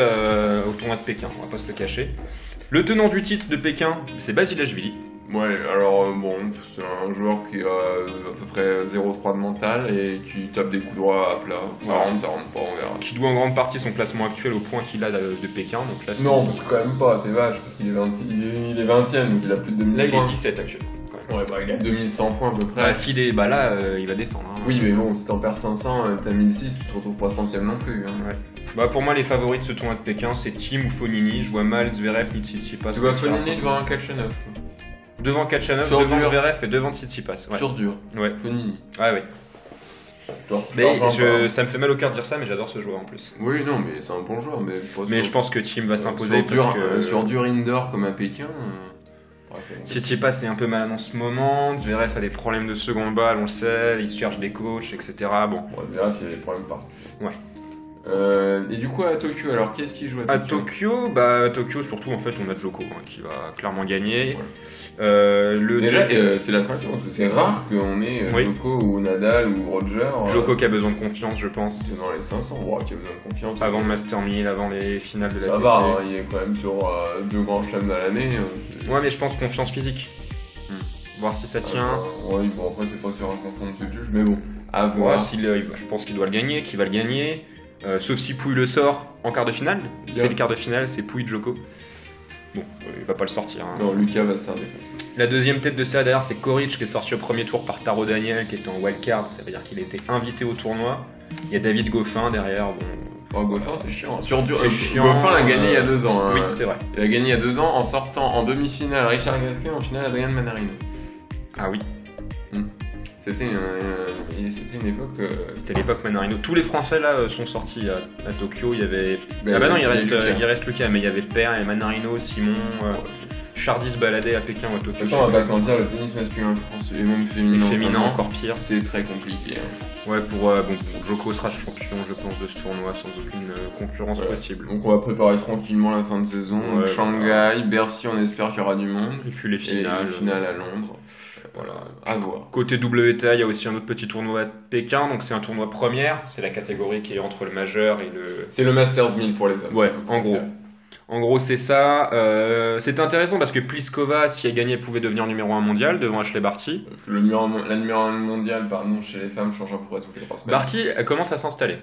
au tournoi de Pékin, on va pas se le cacher. Le tenant du titre de Pékin, c'est Basilashvili. Ouais, alors bon, c'est un joueur qui a à peu près 0,3 de mental et qui tape des coups droits à plat. Ça rentre pas, on verra. Qui doit en grande partie son classement actuel au point qu'il a de Pékin. Donc là, non, parce que quand même pas, t'es vache, parce qu'il est 20ème, donc il a plus de 2000 points. Là, il est 17 actuellement. Ouais, il a 2100 points à peu près. Là, il va descendre. Hein. Oui, mais bon, si t'en perds 500, t'as 1006, tu te retrouves pas centième non plus. Hein. Ouais. Pour moi, les favoris de ce tournoi de Pékin, c'est Thiem ou Fognini. Je vois mal Zverev ni Tsitsipas. Tu vois Fognini devant un Kachanov. Devant Kachanov, devant Zverev et devant Tsitsipas. Ouais. Sur dur. Ouais. Fognini. Ouais. Ça me fait mal au cœur de dire ça, mais j'adore ce joueur en plus. Oui, non, mais c'est un bon joueur. Mais je pense que Thiem va s'imposer. Sur dur indoor comme à Pékin. Tsitsipas c'est un peu mal en ce moment, Zverev a des problèmes de seconde balle, on le sait, il se cherche des coachs, etc. Bon. Zverev il a des problèmes partout. Ouais. Et du coup à Tokyo, alors qu'est-ce qui joue à Tokyo Tokyo surtout en fait on a Djoko qui va clairement gagner. Ouais. Déjà c'est la tradition, parce que c'est rare qu'on ait Djoko ou Nadal ou Roger. Djoko qui a besoin de confiance je pense. C'est dans les 500, qui a besoin de confiance. Avant le Master 1000, avant les finales de la Ça va, il y a quand même toujours 2 grands chelems dans l'année. Ouais mais je pense confiance physique. Voir si ça tient. Ouais, bon après c'est pas sur un 500 de juge, mais bon, à voir. Je pense qu'il doit le gagner, qu'il va le gagner. Sauf si Pouille le sort en quart de finale. C'est le quart de finale, c'est Pouille Djoko. Bon, il va pas le sortir. Hein. Non, Lucas va se faire défoncer. La deuxième tête de ça derrière, c'est Koric qui est sorti au premier tour par Taro Daniel qui était en wildcard. Ça veut dire qu'il a été invité au tournoi. Il y a David Goffin derrière. Bon, Goffin c'est chiant. Chiant. Goffin l'a gagné il y a 2 ans. Hein. Oui, c'est vrai. Il a gagné il y a 2 ans en sortant en demi-finale Richard Gasquet, en finale Adrian Manarino. Ah oui. C'était une époque. C'était l'époque Manarino. Tous les Français là sont sortis à Tokyo. Il y avait. Non, il reste Lucas, mais il y avait Père, et Manarino, Simon. Chardy se baladait à Pékin ou à Tokyo. On va pas se mentir, le tennis masculin français et même féminin encore pire. C'est très compliqué. Hein. Ouais, pour Djoko sera champion, je pense, de ce tournoi sans aucune concurrence possible. Donc on va préparer tranquillement la fin de saison. Shanghai, Bercy, on espère qu'il y aura du monde. Et puis les finales. À Londres. Voilà, à voir. Côté WTA, il y a aussi un autre petit tournoi à Pékin, donc c'est un tournoi première, c'est la catégorie qui est entre le majeur et le... C'est le Masters 1000 pour les hommes. Ouais, en gros c'est ça. C'était intéressant parce que Pliskova, si elle gagnait, pouvait devenir numéro 1 mondial devant Ashley Barty. La numéro 1 mondiale, chez les femmes change à peu près toutes les 3 semaines. Barty, elle commence à s'installer.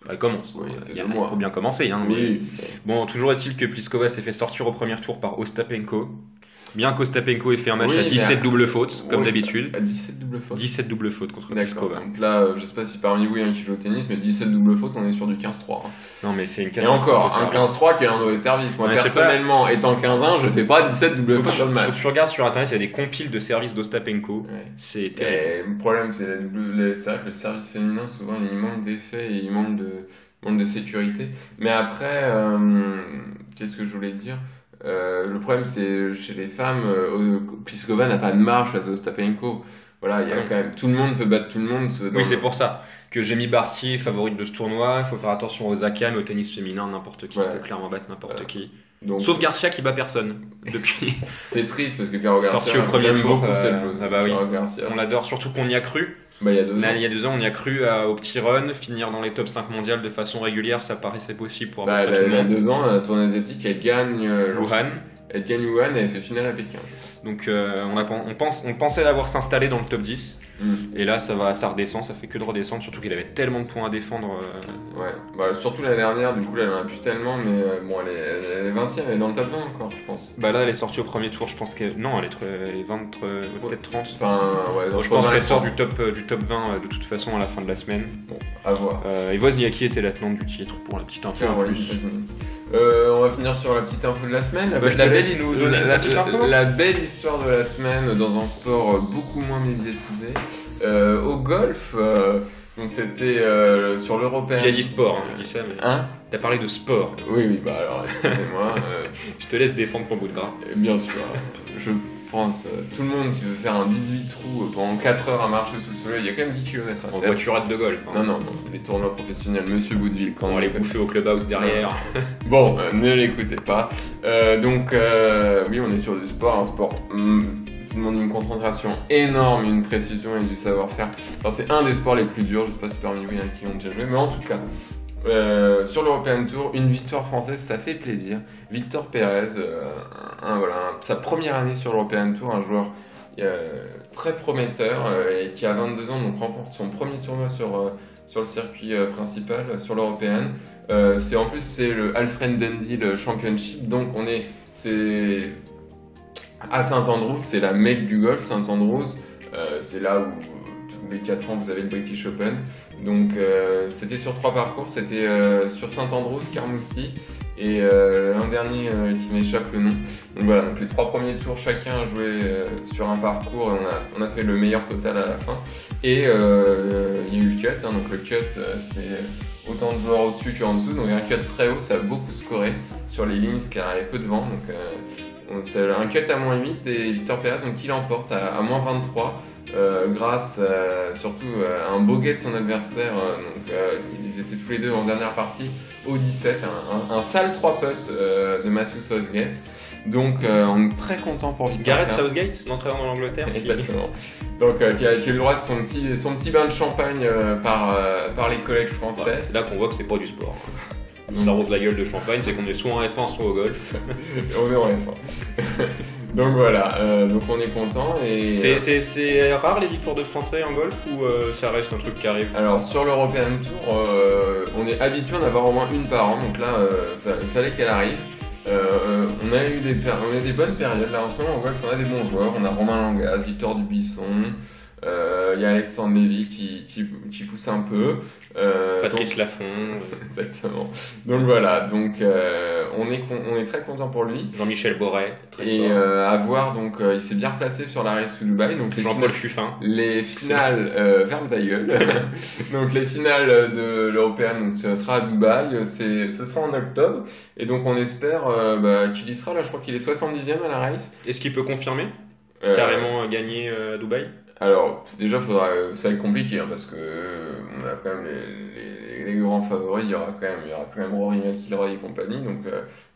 Elle commence, il faut bien commencer. Hein, oui. Bon, toujours est-il que Pliskova s'est fait sortir au premier tour par Ostapenko. Bien qu'Ostapenko ait fait un match à 17 doubles fautes, comme d'habitude. À 17 doubles fautes 17 doubles fautes contre Pliskova. Donc là, je sais pas si parmi vous il y a un qui joue au tennis, mais 17 doubles fautes, on est sur du 15-3. Hein. Non, mais c'est une catastrophe. Et encore, un 15-3 qui est un mauvais service. Moi, personnellement, étant 15-1, je fais pas 17 doubles fautes dans le match. Quand tu regardes sur internet, il y a des compiles de services d'Ostapenko. Ouais. C'est terrible. Le problème, c'est le service féminin, souvent, il manque d'effet et il manque de sécurité. Mais après, qu'est-ce que je voulais dire ? Le problème, c'est chez les femmes, Pliskova n'a pas de marge face à Ostapenko. Voilà, il y a quand même tout le monde peut battre tout le monde. Oui, c'est pour ça que j'ai mis Barty favorite de ce tournoi. Il faut faire attention aux Akam et au tennis féminin, n'importe qui peut clairement battre n'importe qui. Donc, sauf Garcia qui bat personne depuis. C'est triste parce que Caro Garcia sorti au premier tour. Cette chose. Ah bah oui. On l'adore, surtout qu'on y a cru. Il y a 2 ans. Il y a 2 ans, on y a cru au petit run, finir dans les top 5 mondiales de façon régulière, ça paraissait possible pour il y a 2 ans, la tournée asiatique, elle gagne Wuhan. Elle gagne Wuhan et elle fait finale à Pékin. Donc on pensait l'avoir s'installer dans le top 10 et là ça redescend, ça fait que de redescendre, surtout qu'il avait tellement de points à défendre. Ouais, surtout la dernière, du coup là, elle en a plus tellement, mais bon, elle est 20ème, elle est dans le top 20 encore, je pense. Bah là elle est sortie au premier tour, je pense qu'elle. Non, elle est 20, peut-être 30. Enfin, je pense qu'elle sort du top 20 de toute façon à la fin de la semaine. Bon, à voir. Et Wozniacki était la tenante du titre pour la petite info. On va finir sur la petite info de la semaine. La belle histoire de la semaine dans un sport beaucoup moins médiatisé. Au golf, donc c'était sur l'Européen. Il a dit sport, je dis ça, mais. T'as parlé de sport. Oui, bah alors, excusez-moi. Je te laisse défendre ton bout de gras. Bien sûr. Je pense, tout le monde qui veut faire un 18 trous pendant 4 heures à marcher sous le soleil, il y a quand même 10 km à faire. En voiturette de golf. Hein. Non, les tournois professionnels, Monsieur Boudeville. Quand on va les bouffer au clubhouse derrière. Bon, ne l'écoutez pas. Oui, on est sur du sport, un sport qui demande une concentration énorme, une précision et du savoir-faire. Enfin, c'est un des sports les plus durs, je sais pas si parmi vous il y en a qui ont déjà joué, mais en tout cas. Sur l'European Tour, une victoire française, ça fait plaisir. Victor Pérez, sa première année sur l'European Tour, un joueur très prometteur et qui a 22 ans, donc remporte son premier tournoi sur le circuit principal, sur l'European. C'est le Alfred Dunhill Championship, donc c'est à Saint-Andrews, c'est la Mecque du golf, Saint-Andrews, c'est là où tous les 4 ans vous avez le British Open. Donc c'était sur 3 parcours, c'était sur Saint-Andrews, Carnoustie et un dernier qui m'échappe le nom. Donc voilà, donc les 3 premiers tours, chacun a joué sur un parcours et on a fait le meilleur total à la fin. Et il y a eu le cut, donc le cut c'est autant de joueurs au-dessus qu'en dessous, donc un cut très haut, ça a beaucoup scoré sur les lignes, car il y avait peu de vent. Donc c'est un cut à moins 8 et Victor Pérez qui l'emporte à moins 23. Grâce surtout à un bogey de son adversaire, ils étaient tous les deux en dernière partie au 17, un sale 3 putts de Matthew Southgate. Donc on est très content pour Victor. Gareth Southgate, l'entraîneur de l'Angleterre. Exactement. Donc qui a eu le droit de son petit bain de champagne par les collègues français. C'est là qu'on voit que c'est pas du sport. On s'arrose la gueule de champagne, c'est qu'on est soit en F1 soit au golf. On est en F1. Donc voilà, donc on est content. C'est rare les victoires de Français en golf ou ça reste un truc qui arrive? Alors sur l'European Tour, on est habitué d'en avoir au moins une par an, donc là il fallait qu'elle arrive. On a eu des bonnes périodes, là en ce moment on voit qu'on a des bons joueurs, on a Romain Langaz, Victor Dubuisson. Il y a Alexandre Lévy qui pousse un peu. Patrice Laffont. Exactement. Donc voilà, on est très content pour lui. Jean-Michel Borret, très fort. Et à voir, donc il s'est bien replacé sur la race to Dubaï. Jean-Paul Fuffin. Les finales, ferme ta gueule. Donc les finales de l'Européenne, ce sera à Dubaï, ce sera en octobre. Et donc on espère qu'il y sera, là je crois qu'il est 70e à la race. Est-ce qu'il peut confirmer carrément gagner à Dubaï? Alors, déjà, ça va être compliqué parce que on a quand même les grands favoris. Il y aura quand même Rory McIlroy et compagnie, donc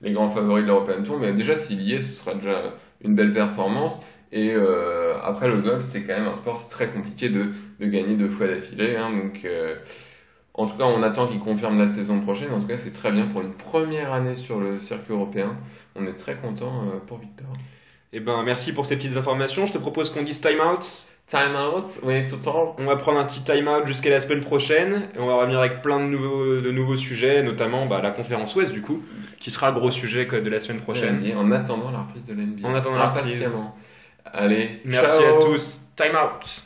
les grands favoris de l'European Tour. Mais déjà, s'il y est, ce sera déjà une belle performance. Et après, le golf, c'est quand même un sport, c'est très compliqué de gagner 2 fois d'affilée. Donc, en tout cas, on attend qu'il confirme la saison prochaine. En tout cas, c'est très bien pour une première année sur le circuit européen. On est très content pour Victor. Eh ben, merci pour ces petites informations. Je te propose qu'on dise time out. Time out, oui, tout le temps. On va prendre un petit time out jusqu'à la semaine prochaine et on va revenir avec plein de nouveaux sujets, notamment la conférence Ouest du coup, qui sera le gros sujet de la semaine prochaine. En attendant la reprise de l'NBA. En attendant la reprise. Impatiemment. Allez, merci ciao. à tous. Time out.